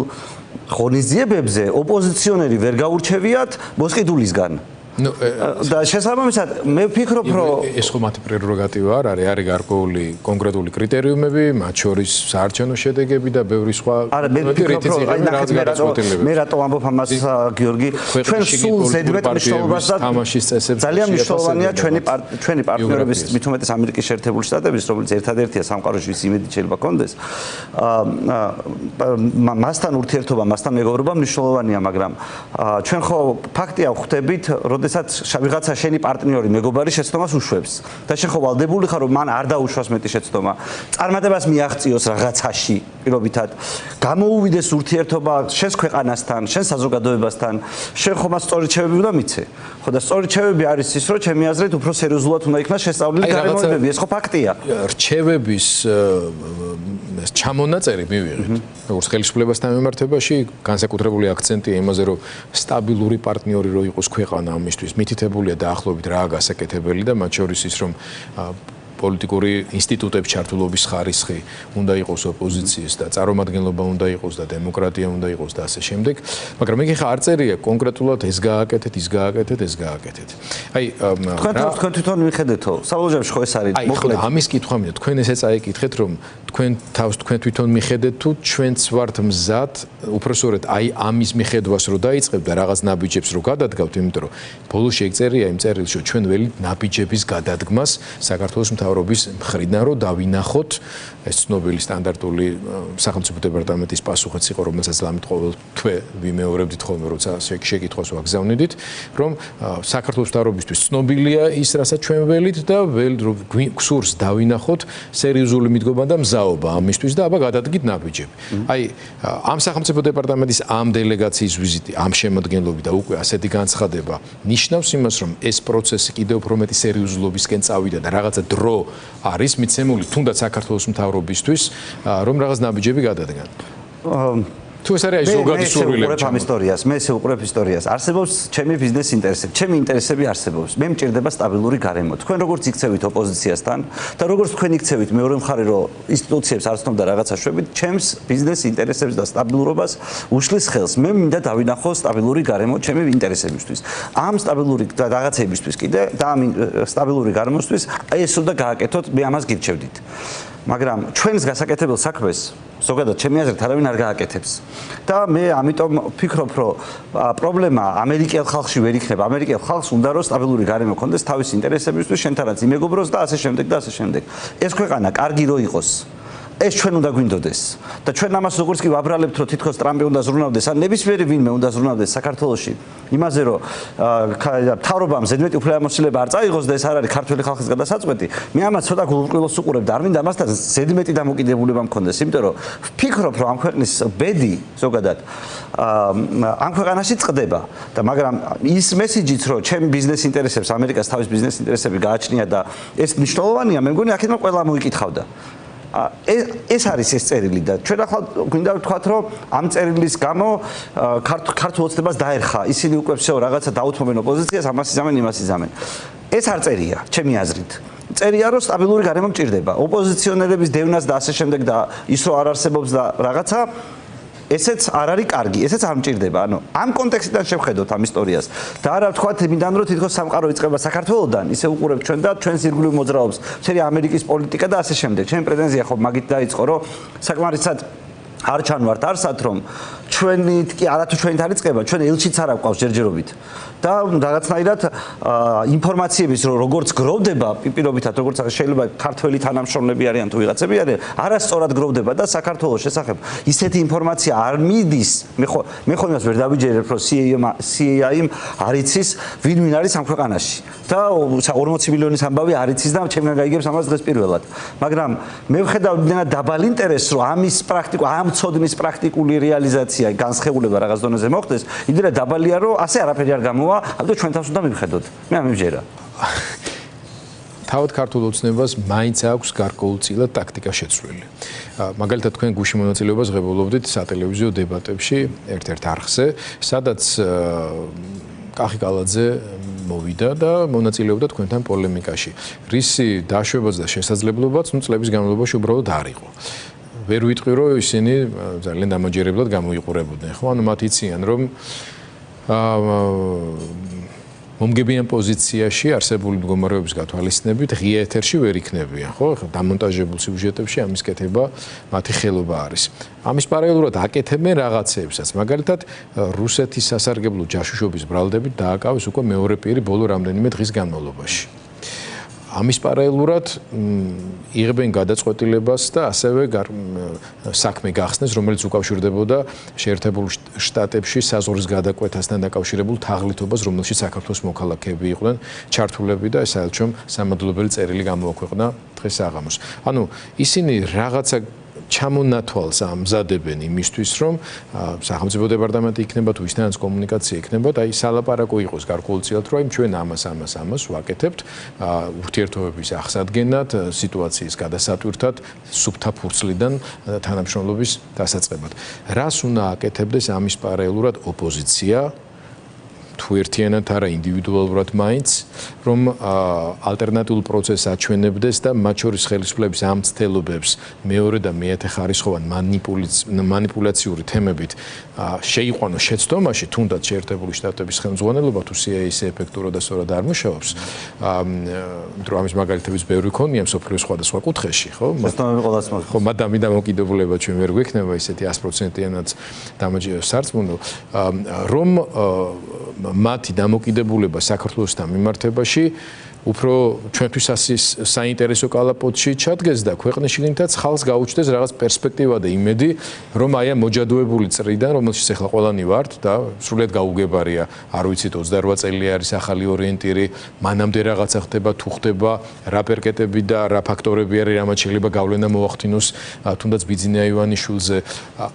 ღონისძიებებზე ოპოზიციონერი ვერ გაურჩევიათ მოსყიდულისგან. და შესაბამისად მე ვფიქრობ რომ ეს ხო მათი პრეროგატივა არ არის, არის გარკვეული კონკრეტული კრიტერიუმები, მათ შორის საარჩევნო შედეგები და ბევრი სხვა არა მე ვფიქრობ რომ მე რატო ამბობ ამას გიორგი ჩვენ სულ ზედმეტ მნიშვნელობას და თამაშის წესებს ძალიან მნიშვნელოვანია ჩვენი პარტნიორების მით უმეტეს ამერიკის შეერთებული შტატების რომელიც ერთადერთია სამყაროში ვის იმედი შეიძლება კონდეს მასთან ურთიერთობა მასთან მეგობრობა მნიშვნელოვანია მაგრამ ჩვენ ხო ფაქტია ვხვდებით როდესაც ვიღაცა შენი პარტნიორი მეგობარი შეცდომას უშვებს და შენ ხო ვალდებული ხარ რომ მან არ დაუშვას მეტი შეცდომა წარმატებას მიაღწიოს რაღაცაში პირობითად გამოუვიდეს ურთიერთობა შენს ქვეყანასთან შენ საზოგადოებასთან შენ ხომ სწორი რჩევები უნდა მიცე ხო და სწორი რჩევები არის ის რომ ჩემი აზრით უფრო სერიოზულად უნდა იქნას შესწავლილი გარემოებები ეს ხო ფაქტია რჩევების ჩამონაწერი მივიღეთ როგორც ხელისუფლებასთან მიმართებაში განსაკუთრებული აქცენტია იმაზე რომ სტაბილური პარტნიორი რო იყოს ქვეყანა ამისთვის მითითებულია დაახლოებით რა გასაკეთებელი და მათ შორის ის რომ პოლიტიკური ინსტიტუტების ჩართულობის ხარისხი უნდა იყოს ოპოზიციის და წარმომადგენლობა უნდა იყოს და დემოკრატია უნდა იყოს და ასე შემდეგ მაგრამ იქ ხა არ წერია კონკრეტულად ეს გააკეთეთ ის გააკეთეთ ეს გააკეთეთ აი თქვენ თვითონ მიხედეთო საბოლოოში ხო ეს არის მოკლედ ამის კითხვა მინდა თქვენ ესე წაიკითხეთ რომ თქვენ თავს თქვენ თვითონ მიხედეთ თუ ჩვენც ვართ მზად უпростоრეთ აი ამის მიხედვას რო დაიწყებ და რაღაც ნაბიჯებს რო გადადგავთ იმიტომ რომ ბოლოს შეეწერია იმ წერილში ჩვენ ველი ნაბიჯების გადადგმას საქართველოს მთავრობის მხრიდან რომ დავინახოთ ეს ცნობილი სტანდარტული სახელმწიფო დეპარტამენტის პასუხიც იყო, რომელსაც ლამით ყოველ თვე ვიმეორებდით ხოლმე, როცა შეკითხვას ვაგზავნიდით, რომ საქართველოს მთავრობისთვის ცნობილია ის, რასაც ჩვენ ველით და გვსურს დავინახოთ სერიოზული მიდგომა და მზაობა ამისთვის და აბა გადადგით ნაბიჯები. აი, ამ სახელმწიფო დეპარტამენტის ამ დელეგაციის ვიზიტი, ამ შემადგენლობით და უკვე ასეთი განცხადება ნიშნავს იმას, რომ ეს პროცესი კიდევ უფრო მეტი სერიოზულობისკენ წავიდა და რაღაცა დრო არის მიცემული თუნდაც საქართველოს მთავრობისთვის, რომ რაღაც ნაბიჯები გადადგან. თუ ეს არის ზოგადი სურვილები. მე ესე უყურებ ისტორიას. არსებობს ჩემი ბიზნეს ინტერესები, ჩემი ინტერესები არსებობს. მე მჭირდება სტაბილური გარემო. თქვენ როგორც იქცევით ოპოზიციასთან და როგორც თქვენ იქცევით მეორე მხარე რომ ინსტიტუციებს არ ცნობდა რაღაცა შვებით, ჩემს ბიზნეს ინტერესებს და სტაბილურობას უშლის ხელს. მე მინდა დავინახო სტაბილური გარემო ჩემი ინტერესებისთვის. ამ სტაბილური რაღაცებისთვის კიდე და ამ სტაბილური გარემოსთვის აი ეს უნდა გააკეთოთ, მე ამას გირჩევდით. მაგრამ ჩვენს გასაკეთებელ საქმეს ზოგადად ჩემი აზრით არავინ არ გააკეთებს. და მე ამიტომ ვფიქრობ, რომ პრობლემა ამერიკელ ხალხში ვერ იქნება. ამერიკელ ხალხს უნდა რომ სტაბილური გარემო ქონდეს თავის ინტერესებისთვის, შენთანაც იმეგობროს და ასე შემდეგ და ასე შემდეგ. ეს ქვეყანა კარგი რო იყოს, ეს ჩვენ უნდა გვინდოდეს და ჩვენ ამას როგორც კი ვაბრალებთ, რომ თითქოს ტრამპი უნდა ზრუნავდეს, ან ნებისმიერი ვინმე უნდა ზრუნავდეს საქართველოში, იმაზე რომ მთავრობამ ზედმეტი უფლებამოსილება არ წაიღოს და ეს არ არის ქართველი ხალხის გადასაწყვეტი, მე ამას ცოტა გულუბრყვილოს უყურებ და არ მინდა ამასთან ზედმეტი დამოკიდებულება მქონდეს, იმიტომ რომ ვფიქრობ, რომ ამ ქვეყნის ბედი ზოგადად ამ ქვეყანაში წყდება და მაგრამ ის მესიჯიც, რომ ჩემ ბიზნეს ინტერესებს ამერიკას თავის ბიზნეს ინტერესები გააჩნია და ეს მნიშვნელოვანია, მე მგონი აქედან ყველა მოიკითხავდა. ეს არის ეს წერილი და ჩვენ ახლა გვინდა ვთქვათ, რომ ამ წერილის გამო ქართულ ოცნებას დაერხა. ისინი უკვე всё რაღაცა დაუთმობენ ოპოზიციას, ამას იზამენ, იმას იზამენ. ეს არ წერია, ჩემი აზრით. წერია, რომ სტაბილური გარემო მჭირდება. ოპოზიციონერების დევნას და ასე შემდეგ და ის რომ არ არსებობს და რაღაცა ესეც არ არის კარგი, ესეც არ მჭირდება. ანუ ამ კონტექსტიდან შევხედოთ ამ ისტორიას. და არა ვთქვათ, მინდან რომ თითქოს სამყარო იწყება საქართველოსდან, ისე უყურებ ჩვენ და ჩვენს ირგვლივ მოძრაობს მთელი ამერიკის პოლიტიკა და ასე შემდეგ. ჩემი პრეტენზია ხო მაგით დაიწყო, რომ საკმარისად არ ჩანვართ არსად, რომ ჩვენით კი არათუ ჩვენით არ იწყება, ჩვენ ელჩიც არ აქვს ჯერჯერობით. და რაღაცნაირად ინფორმაციების როგორც გროვდება პირობითად, როგორც შეიძლება ქართველი თანამშრომლები არიან თუ ვიღაცები არიან, არასწორად გროვდება და საქართველოს შესახებ ისეთი ინფორმაცია არ მიდის. მე ხო იმას ვერ დავიჯერებ, რომ CIA-ი არ იცის ვინ არის ამ ქვეყანაში. და 40 მილიონის ამბავი არ იცის და ჩემგან გაიგებს ამას დღეს პირველად. მაგრამ მე ვხედავ იმდენად დაბალ ინტერესს, რომ ამ ცოდნის პრაქტიკული რეალიზაცია, განსხეულება რაღაც დონეზე მოხდეს, იმდენად დაბალია, რომ ასე არაფერი არ გამოვა. ამიტომ ჩვენ თავს უნდა მივხედოთ. მე ამიმჯერა. თავად ქართულ ოცნებას მაინც აქვს გარკვეულწილად ტაქტიკა შეცვლილი. მაგალითად თქვენ გუშინ მონაწილეობას ღებულობდით სატელევიზიო დებატებში ერთ-ერთ არხზე, სადაც კახი კალაძე მოვიდა და მონაწილეობდა თქვენთან პოლემიკაში. რისი დაშვებაც და შესაძლებლობაც წლების განმავლობაში უბრალოდ არ იყო. ვერ ვიტყვი, რომ ისინი ძალიან დამაჯერებლად გამოიყურებოდნენ. ხო, ანუ მათ იციან, რომ მომგებიან პოზიციაში არსებული მდგომარეობის გათვალისწინებით ღია ეთერში ვერ იქნებიან, ხო? დამონტაჟებულ სიუჟეტებში ამის კეთება მათი ხელობა არის. ამის პარალელურად აკეთებენ რაღაცეებსაც. მაგალითად, რუსეთის სასარგებლო ჯაშუშობის ბრალდებით დააკავეს უკვე მეორე პირი ბოლო რამდენიმე დღის განმავლობაში. ამის პარალელურად იღებენ გადაწყვეტილებას და ასევე საქმე გახსნეს, რომელიც უკავშირდებოდა შეერთებულ შტატებში საზღვრის გადაკვეთასთან დაკავშირებულ თაღლითობას, რომელშიც საქართველოს მოქალაქეები იყვნენ ჩართულები და ეს საელჩომ სამადლობელი წერილი გამოაქვეყნა დღეს საღამოს. ანუ ისინი რაღაცა ჩამონათვალს ამზადებენ იმისთვის, რომ სახელმწიფო დეპარტამენტი იქნება თუ ისთანაც კომუნიკაცია იქნება და აი სალაპარაკო იყოს გარკვეულწილად, რომ აი ჩვენ ამას ვაკეთებთ ურთიერთობების აღსადგენად, სიტუაციის გადასატვირთად, სუფთა ფურცლიდან თანამშრომლობის დასაწყებად. რას უნდა აკეთებდეს ამის პარალელურად ოპოზიცია? თუ ერთიანად არა ინდივიდუალურად მაინც, რომ ალტერნატიულ პროცესს აჩვენებდეს და მათ შორის ხელისუფლების ამ ცდელობებს მეორე და მეათე ხარისხოვან მანიპულაციური თემებით შეიყვანოს შეცდომაში, თუნდაც შეერთებული შტატების ხელმძღვანელობა თუ CIA-ის ეფექტურად და სწორად არ მუშაობს, რომ ამის მაგალითებიც ბევრი ქონია მსოფლიოს სხვადასხვა კუთხეში, ხო? ხო, მადამი დამოკიდებულება ჩვენ ვერ გვექნება ისეთი 100%-იანაც სარწმუნო, რომ მათი დამოკიდებულება საქართველოსთან მიმართებაში უფრო ჩვენთვის საინტერესო კალაპოტში ჩადგეს და ქვეყნის შიგნითაც ხალხს გაუჩნდეს რაღაც პერსპექტივა და იმედი, რომ აი ამ მოჯადოებული წრიდან, რომელშიც ახლა ყველანი ვართ და სრულიად გაუგებარია, არ ვიცით 28 წელი არის ახალი ორიენტირი, მანამდე რაღაცა ხდება, თუ ხდება, რა პერკეტები და რა ფაქტორები არის, რამაც შეიძლება გავლენა მოახდინოს თუნდაც ბიძინა ივანიშვილზე.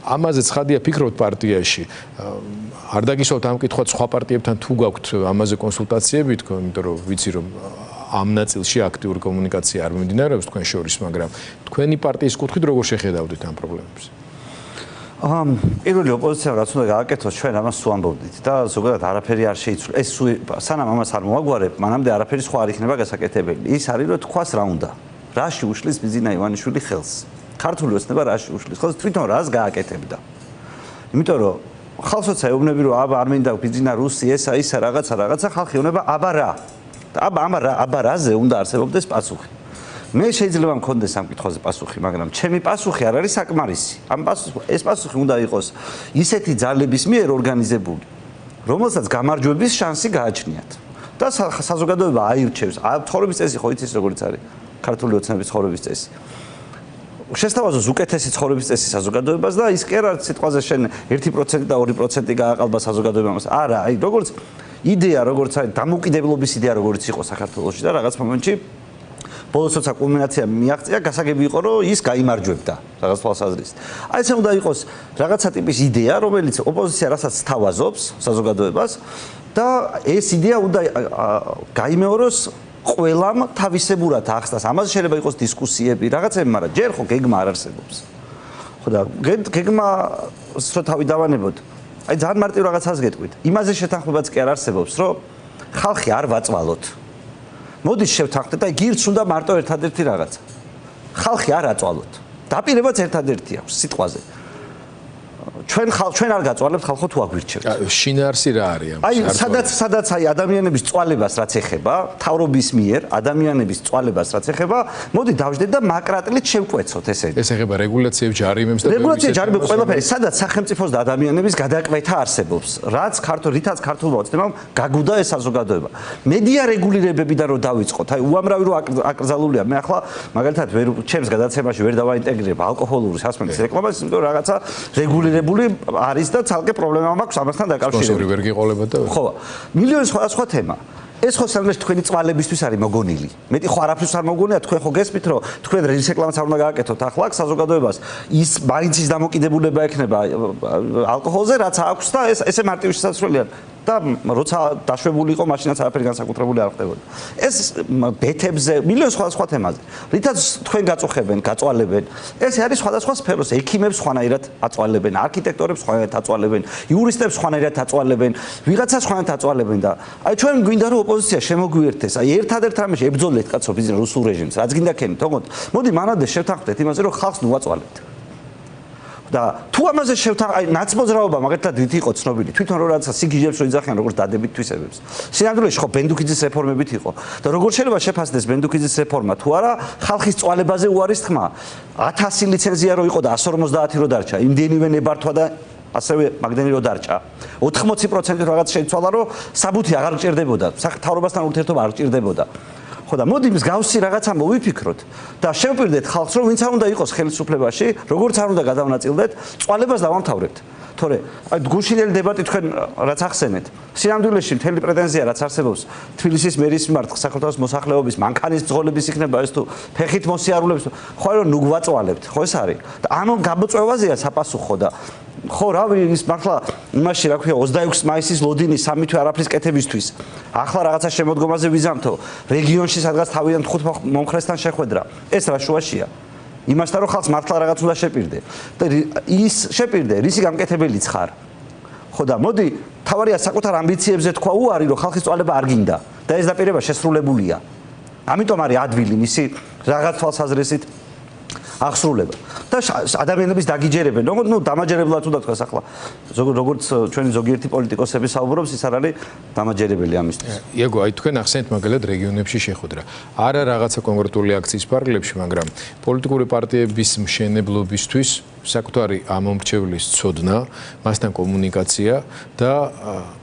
ამაზე ცხადია ფიქრობთ პარტიაში. არ დაგისვათ ამ კითხვას სხვა პარტიებთან თუ გაქვთ ამაზე კონსულტაციები თქო, იმიტომ რომ ვიცი რომ ამ ნაწილში აქტიური კომუნიკაცია არ მიმდინარეობს თქვენ შორის, მაგრამ თქვენი პარტიის კუთხით როგორ შეხედავდით ამ პრობლემებს? პირველი ოპოზიციამ რაც უნდა გააკეთოს, ჩვენ ამას სულ ამბობდით და ზოგადად არაფერი არ შეიცვლა. ეს სანამ ამას არ მოაგვარებ, მანამდე არაფერი სხვა არ იქნება გასაკეთებელი. ის არის რომ თქვას რა უნდა. რაში უშლის ბიძინა ივანიშვილი ხელს? ქართული ოცნება რაში უშლის ხელს? თვითონ რას გააკეთებდა? იმიტომ რომ ხალხსაც ეუბნები რომ აბა არ მინდა ბიძინა რუსი ესა ისა რაღაცა ხალხი ეუბნება აბა რა და აბა რაზე უნდა არსებობდეს პასუხი. მე შეიძლება მქონდეს ამ კითხვაზე პასუხი, მაგრამ ჩემი პასუხი არ არის საკმარისი. ეს პასუხი უნდა იყოს ისეთი ძალების მიერ ორგანიზებული, რომელსაც გამარჯვების შანსი გააჩნიათ. და საზოგადოება აირჩევს. ცხოვრების წესი ხო იცის როგორიც არის ქართული ოცნების ცხოვრების წესი. შესთავაზოს უკეთესი ცხოვრების წესი საზოგადოებას და ის კი არ არის სიტყვაზე შენ 1% და 2% გააყალბა საზოგადოებას. არა, აი როგორც იდეა, როგორც არის დამოუკიდებლობის იდეა, როგორც იყო საქართველოში და რაღაც მომენტში ბოლოს როცა კულმინაცია მიაღწია, გასაგები იყო, რომ ის გაიმარჯვებდა რაღაც თვალსაზრისით. აი ესე უნდა იყოს რაღაცა ტიპის იდეა, რომელიც ოპოზიცია რასაც სთავაზობს საზოგადოებას და ეს იდეა უნდა გაიმეოროს ყველამ თავისებურად ახსნას. ამაზე შეიძლება იყოს დისკუსიები, რაღაცები, მაგრამ ჯერ ხო გეგმა არ არსებობს. ხო და გეგმას რო თავი დავანებოთ, აი ძალიან მარტივ რაღაცას გეტყვით. იმაზე შეთანხმებაც კი არ არსებობს, რომ ხალხი არ ვაწვალოთ. მოდის შევთანხმდეთ, აი გირჩ უნდა მარტო ერთადერთი რაღაცა. ხალხი არ აწვალოთ. დაპირებაც ერთადერთი აქვს სიტყვაზე. ჩვენ არ გაწვალებთ ხალხო თუ აგვირჩევთ. შინაარსი რა არის ამის? აი სადაც აი ადამიანების წვალებას რაც ეხება, თავრობის მიერ ადამიანების წვალებას რაც ეხება, მოდი დავждეთ და მაკრატლით შევკვეცოთ ესე. ეს ეხება რეგულაციებს, ჯარიმებს და რეგულაციებს, ჯარიმებს, ყველაფერი, სადაც სახელმწიფოს და ადამიანების გადაკვეთა არსებობს. რითაც ქართულმა ოცნებამ გაგუდა ეს საზოგადოება. მედია რეგულირებები და რო დავიწყოთ, აი უამრავი რო აკრძალულია. მე ახლა მაგალითად ჩემს გადაცემაში ვერ დავაინტეგრირებ ალკოჰოლური სასმელის რეკლამას, იმიტომ რომ რაღაცა რეგულირებული არის და ცალკე პრობლემა მაქვს ამასთან დაკავშირებით. სპონსორი ვერ გიყოლებათ და ხო, მილიონი სხვა თემა. ეს ხო სამწუხაროდ თქვენი წვალებისთვის არის მოგონილი. მეტი ხო არაფერს არ მოგონია, თქვენ ხო გესმით რომ თქვენ რის რეკლამას არ უნდა გააკეთოთ ახლა საზოგადოებას. ის მაინც ის დამოკიდებულება ექნება ალკოჰოლზე, რაც აქვს და ესე მარტივი შესაძლებელია. და როცა დაშვებული იყო, მაშინაც არაფერი განსაკუთრებული არ ხდებოდა. ეს ბეთებზე, მილიონი სხვა თემაზე. რითაც თქვენ გაწვალებენ. ეს არის სხვადასხვა სფეროს, ექიმებს სხვანაირად აწვალებენ, არქიტექტორებს სხვანაირად აწვალებენ, იურისტებს სხვანაირად აწვალებენ, ვიღაცას სხვანაირად აწვალებენ და აი ჩვენ გვინდა რომ ოპოზიცია შემოგვიერთდეს. აი ერთადერთ რამეში ებრძოლეთ კაცო ბიზნეს რუსულ რეჟიმს, რაც გინდა ქენი, თქო. მოდი მანამდე შევთანხმდეთ იმაზე რომ ხალხს ნუ აწვალებთ. და თუ ამაზე აი ნაცმოძრაობა მაგალითად რით იყო ცნობილი თვითონ რო რაღაცა სიგიჟებს რო იძახიან როგორც დადებით თვისებებს სინამდვილეში ხო ბენდუქიძის რეფორმებით იყო და როგორ შეიძლება შეფასდეს ბენდუქიძის რეფორმა თუ არა ხალხის წვალებაზე უარის თქმა 1000 ლიცენზია რო იყო და 150 რო დარჩა იმდენივე ნებართვა და ასევე მაგდენი რო დარჩა 80% რაღაც შეიცვალა რომ საბუთი აღარ გჭირდებოდა მთავრობასთან ურთიერთობა არ გჭირდებოდა ხო და მოდი მსგავსი რაღაცა მოვიფიქროთ და შევპირდეთ ხალხს რომ ვინც არ უნდა იყოს ხელისუფლებაში როგორც არ უნდა გადავნაწილდეთ წვალებას დავამთავრებთ თორე აი გუშინელი დებატი თქვენ რაც ახსენეთ სინამდვილეში მთელი პრეტენზია რაც არსებობს თბილისის მერის მიმართ საქართველოს მოსახლეობის მანქანის ბრძოლების იქნება ეს თუ ფეხით მოსიარულებს ხო რომ ნუ გვაწვალებთ ხო ეს არის და ამ გამოწვევაზეა საპასუხო და ხო რავი ის მართლა იმაში რა ქვია 26 მაისის ლოდინი სამი თვე არაფრის კეთებისთვის ახლა რაღაცა შემოდგომაზე ვიზამთო რეგიონში სადღაც თავიდან 5 მომხრესთან შეხვედრა ეს რა შუაშია იმასთან რომ ხალხს მართლა რაღაც უნდა შეპირდე და ის შეპირდე რისი გამკეთებელიც ხარ ხო და მოდი თავარია საკუთარ ამბიციებზე თქვა უარი რომ ხალხის წვალება არ გინდა და ეს დაპირება შესრულებულია ამიტომ არის ადვილი მისი რაღაც თვალსაზრისით აღსრულება და ადამიანების დაგიჯერებენ როგორც დამაჯერებლად თუ თქვას ახლა როგორც ჩვენი ზოგიერთი პოლიტიკოსები საუბრობს ის არ არის დამაჯერებელი ამისთვის. იაგო, აი თქვენ ახსენეთ მაგალითად რეგიონებში შეხვედრა. არა რაღაცა კონკრეტული აქციის პარალელებში, მაგრამ პოლიტიკური პარტიების მშენებლობისთვის საკუთარი ამომრჩევლის ცოდნა, მასთან კომუნიკაცია და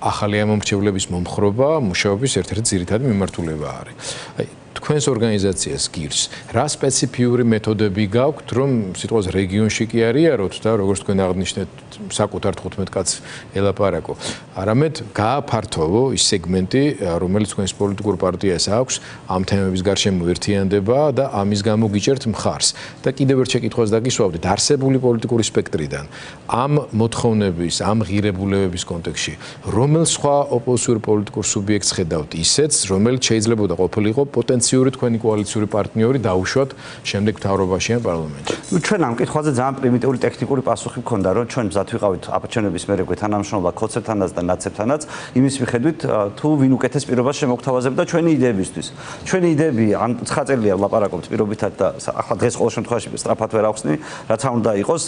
ახალი ამომრჩევლების მომხრობა მუშაობის ერთ-ერთი ძირითადი მიმართულება არის. აი თქვენს ორგანიზაციას გირს რა სპეციფიური მეთოდები გაქვთ რომ სიტყვას რეგიონში კი არიაროთ და როგორც თქვენ აღნიშნეთ საკუთარ 15 კაცს ელაპარაკო არამედ გააფართოვო ის სეგმენტი რომელიც თქვენს პოლიტიკურ პარტიას აქვს ამ თემების გარშემო ერთიანდება და ამის გამო გიჭერთ მხარს და კიდევ ერთ შეკითხვას დაგისვავდით არსებული პოლიტიკური სპექტრიდან ამ მოთხოვნების ამ ღირებულებების კონტექსტში რომელ სხვა ოპოზიციურ პოლიტიკურ სუბიექტს ხედავთ ისეც რომელიც შეიძლება ყოფილიყო პოტენციური თქვენი კოალიციური პარტნიორი დაუშვათ შემდეგ მთავრობაში ან პარლამენტში. ჩვენ ამ კითხვაზე ძალიან პრიმიტიული ტექნიკური პასუხი გქონდა, რომ ჩვენ მზად ვიყავით აპარჩენების მერე თანამშრომლად ქოცებთანაც და ნაცებთანაც, იმის მიხედვით თუ ვინ უკეთეს პირობას შემოგთავაზებდა ჩვენი იდეებისთვის. ჩვენი იდეები ამ 9 წელია ვლაპარაკობთ პირობითად და ახლა დღეს ყოველ შემთხვევაში სწრაფად ვერ ავხსნი, რაც არ უნდა იყოს,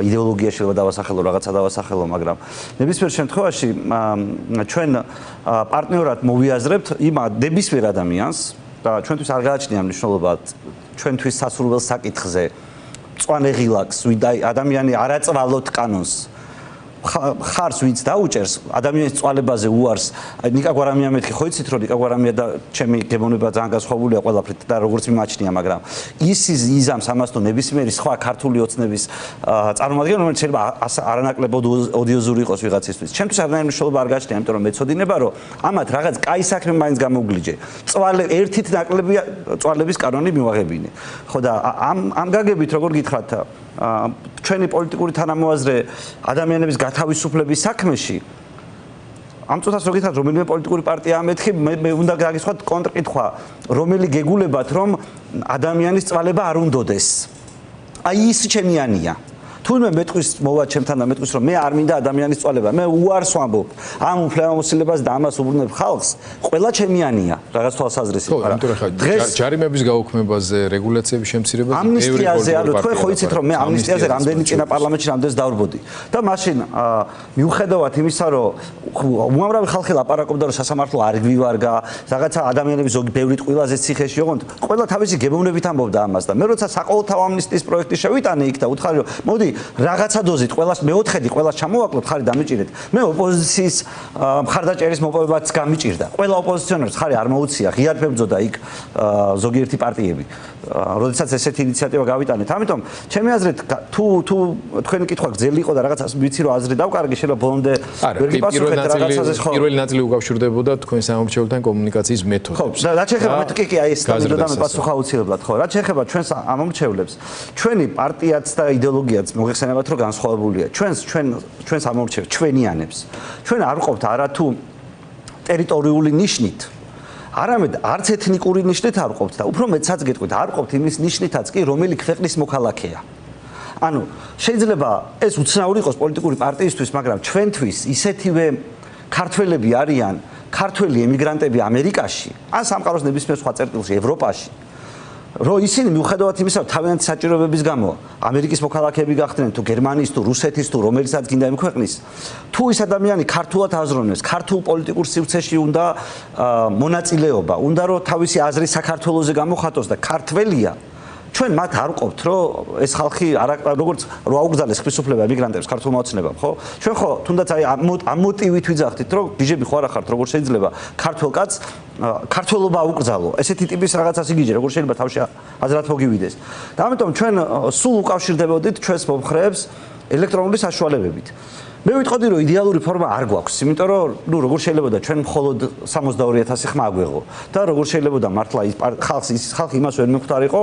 იდეოლოგია შეიძლება დავასახელო, რაღაცა დავასახელო, მაგრამ ნებისმიერ შემთხვევაში ჩვენ პარტნიორად მოვიაზრებთ იმ ნებისმიერ ადამიანს და ჩვენთვის არ გააჩნია მნიშვნელობა ჩვენთვის სასურველ საკითხზე მწვანე ღილაკს ადამიანი არაწვალოთ კანონს ხარს ვინც დაუჭერს ადამიანის წვალებაზე უარს ნიკა გვარამია მეთქი ხო იცით რომ ნიკა გვარამია და ჩემი გემოვნება ძალიან განსხვავებულია ყველაფრით და როგორც მიმაჩნია მაგრამ ის იზამს ამას თუ ნებისმიერი სხვა ქართული ოცნების წარმომადგენელი რომელიც შეიძლება არანაკლებად ოდიოზური იყოს ვიღაცისთვის ჩემთვის არანაირი მნიშვნელობა არ გააჩნია იმიტომ რომ მეცოდინება რომ ამათ რაღაც კაი საქმე მაინც გამოგლიჯე წვალე ერთით ნაკლებია წვალების კანონი მივაღებინე ხო და ამ გაგებით როგორ გითხრათ ჩვენი პოლიტიკური თანამოაზრე ადამიანების გათავისუფლების საქმეში ამ წუთას რო გითხრათ რომელიმე პოლიტიკური პარტია ამეთქი მე უნდა გაგისვათ კონტრკითხვა რომელი გეგულებათ რომ ადამიანის წვალება არ უნდოდეს აი ის ჩემიანია თუნდაც მეტყვის მოვა ჩემთან და მეტყვის რომ მე არ მინდა ადამიანის წვალება მე უარს ვამბობ ამ უფლებამოსილებას და ამას უბრუნებ ხალხს ყველა ჩემიანია რაღაც თვალსაზრისით მაგრამ დღეს ჯარიმების გაუქმებაზე რეგულაციების შემცირებაზე ამნისტიაზე ანუ თქვენ ხო იცით რომ მე ამნისტიაზე რამდენი წინა პარლამენტში რამდენს დავრბოდი და მაშინ მიუხედავად იმისა რომ უამრავი ხალხი ლაპარაკობდა რომ სასამართლო არ გვივარგა რაღაცა ადამიანები ზოგი ბევრი ტყილაზე ციხეში ოღონდ ყველა თავისი გემოვნებით ამბობდა ამას და მე როცა საყოველთაო ამნისტიის პროექტი შევიტანე იქ და უთხარი რომ მოდი რაღაცა დოზით ყველას მეოთხედი ყველას ჩამოვაკლოთ ხარი დამიჭირეთ მე ოპოზიციის მხარდაჭერის მოპოვებაც გამიჭირდა ყველა ოპოზიციონერს ხარი არ მოუცია ღიად მებრძოდა იქ ზოგიერთი პარტიები როდესაც ესეთი ინიციატივა გავიტანეთ ამიტომ ჩემი აზრით თუ თქვენი კითხვა გძელი იყო და რაღაცას ვიცი რომ აზრი დავკარგი შეიძლება ბოლომდე ვერ გიპასუხეთ რაღაცაზე ხო პირველი ნაწილი უკავშირდებოდა თქვენ სამომრჩეველთან კომუნიკაციის მეთოდებს ხო და შეიძლება მე კი აი ეს და მე პასუხა აუცილებლად ხო რა შეიძლება ჩვენს ამომრჩევლებს ჩვენი პარტიაც და იდეოლოგიაც მოგეხსენებათ რომ განსხვავებულია ჩვენს ამომრჩევ ჩვენიანებს ჩვენ არ ვყოფთ არა თუ ტერიტორიული ნიშნით არამედ არც ეთნიკური ნიშნით არ ვყოფთ და უფრო მეცაც გეტყვით არ ვყოფთ იმის ნიშნითაც კი რომელი ქვეყნის მოქალაქეა ანუ შეიძლება ეს უცნაური იყოს პოლიტიკური პარტიისთვის მაგრამ ჩვენთვის ისეთივე ქართველები არიან ქართველი ემიგრანტები ამერიკაში ან სამყაროს ნებისმიერ სხვა წერტილში ევროპაში რომ ისინი მიუხედავად იმისა რომ თავიანთი საჭიროებების გამო ამერიკის მოქალაქეები გახდნენ თუ გერმანიის თუ რუსეთის თუ რომელიცაც გინდა იმ ქვეყნის თუ ის ადამიანი ქართულად აზროვნებს ქართულ პოლიტიკურ სივრცეში უნდა მონაწილეობა უნდა რომ თავისი აზრი საქართველოზე გამოხატოს და ქართველია ჩვენ მათ არ ვყოფთ რომ ეს ხალხი როგორც რო აუგზავნეს ხვისუფლება ემიგრანტებს ქართულმა ოცნებამ ხო ჩვენ ხო თუნდაც აი ამ მოტივით ვიძახდით რომ ბიჟები ხო არა ხართ როგორ შეიძლება ქართულ კაცს ქართველობა აუკრძალო ესეთი ტიპის რაღაცას იგიჯე როგორ შეიძლება თავში აზრად მოგივიდეს და ამიტომ ჩვენ სულ უკავშირდებოდით ჩვენს მომხრეებს ელექტრონული საშუალებებით მე ვიტყოდი რომ იდეალური ფორმა არ გვაქვს იმიტომ რომ ნუ როგორ შეიძლება და ჩვენ მხოლოდ 62000 ხმა აგვეღო და როგორ შეიძლება და მართლა ის ხალხი იმას ვერ მიხვდარიყო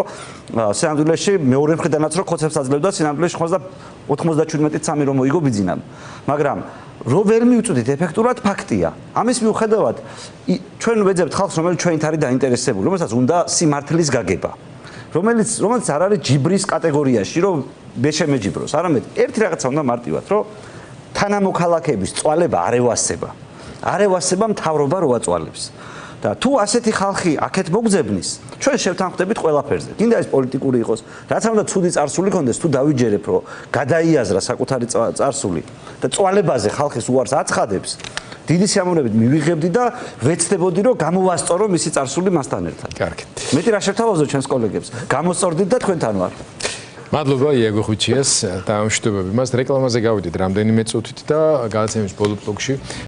სინამდვილეში მეორე მხრიდანაც რომ ხოცებს აძლევდა სინამდვილეში 97-ით 3 რომ მოიგო ბიძინამ მაგრამ რო ვერ მივწვდით ეფექტურად ფაქტია ამის მიუხედავად ჩვენ ვეძებთ ხალხს რომელიც ჩვენით არის დაინტერესებული რომელსაც უნდა სიმართლის გაგება რომელიც არ არის ჯიბრის კატეგორიაში რომ მე შემეჯიბროს არამედ ერთი რაღაცა უნდა მარტივად რომ თანამოქალაქეების წვალება არ ევასება მთავრობა რო აწვალებს და თუ ასეთი ხალხი აქეთ მოგძებნის, ჩვენ შევთანხმდებით ყველაფერზე. კიდე ეს პოლიტიკური იყოს, რაც უნდა ცუდი წარსული კონდეს, თუ დავიჯერებ, რომ გადაიაზრა საკუთარი წარსული და წვალებაზე ხალხის უარს აცხადებს, დიდი სიამოვნებით მივიღებდი და ვეცდებოდი, რომ გამოვასწორო მისი წარსული მასთან ერთად. კარგი. მეტი რა შევთავაზო ჩვენს კოლეგებს, გამოსწორდით და თქვენთან ვარ. მადლობა იაგო ხუჩიას და ამ შეტყობები. მას რეკლამაზე გავიდით რამდენიმე წუთით და გადაცემის ბოლო ბლოკში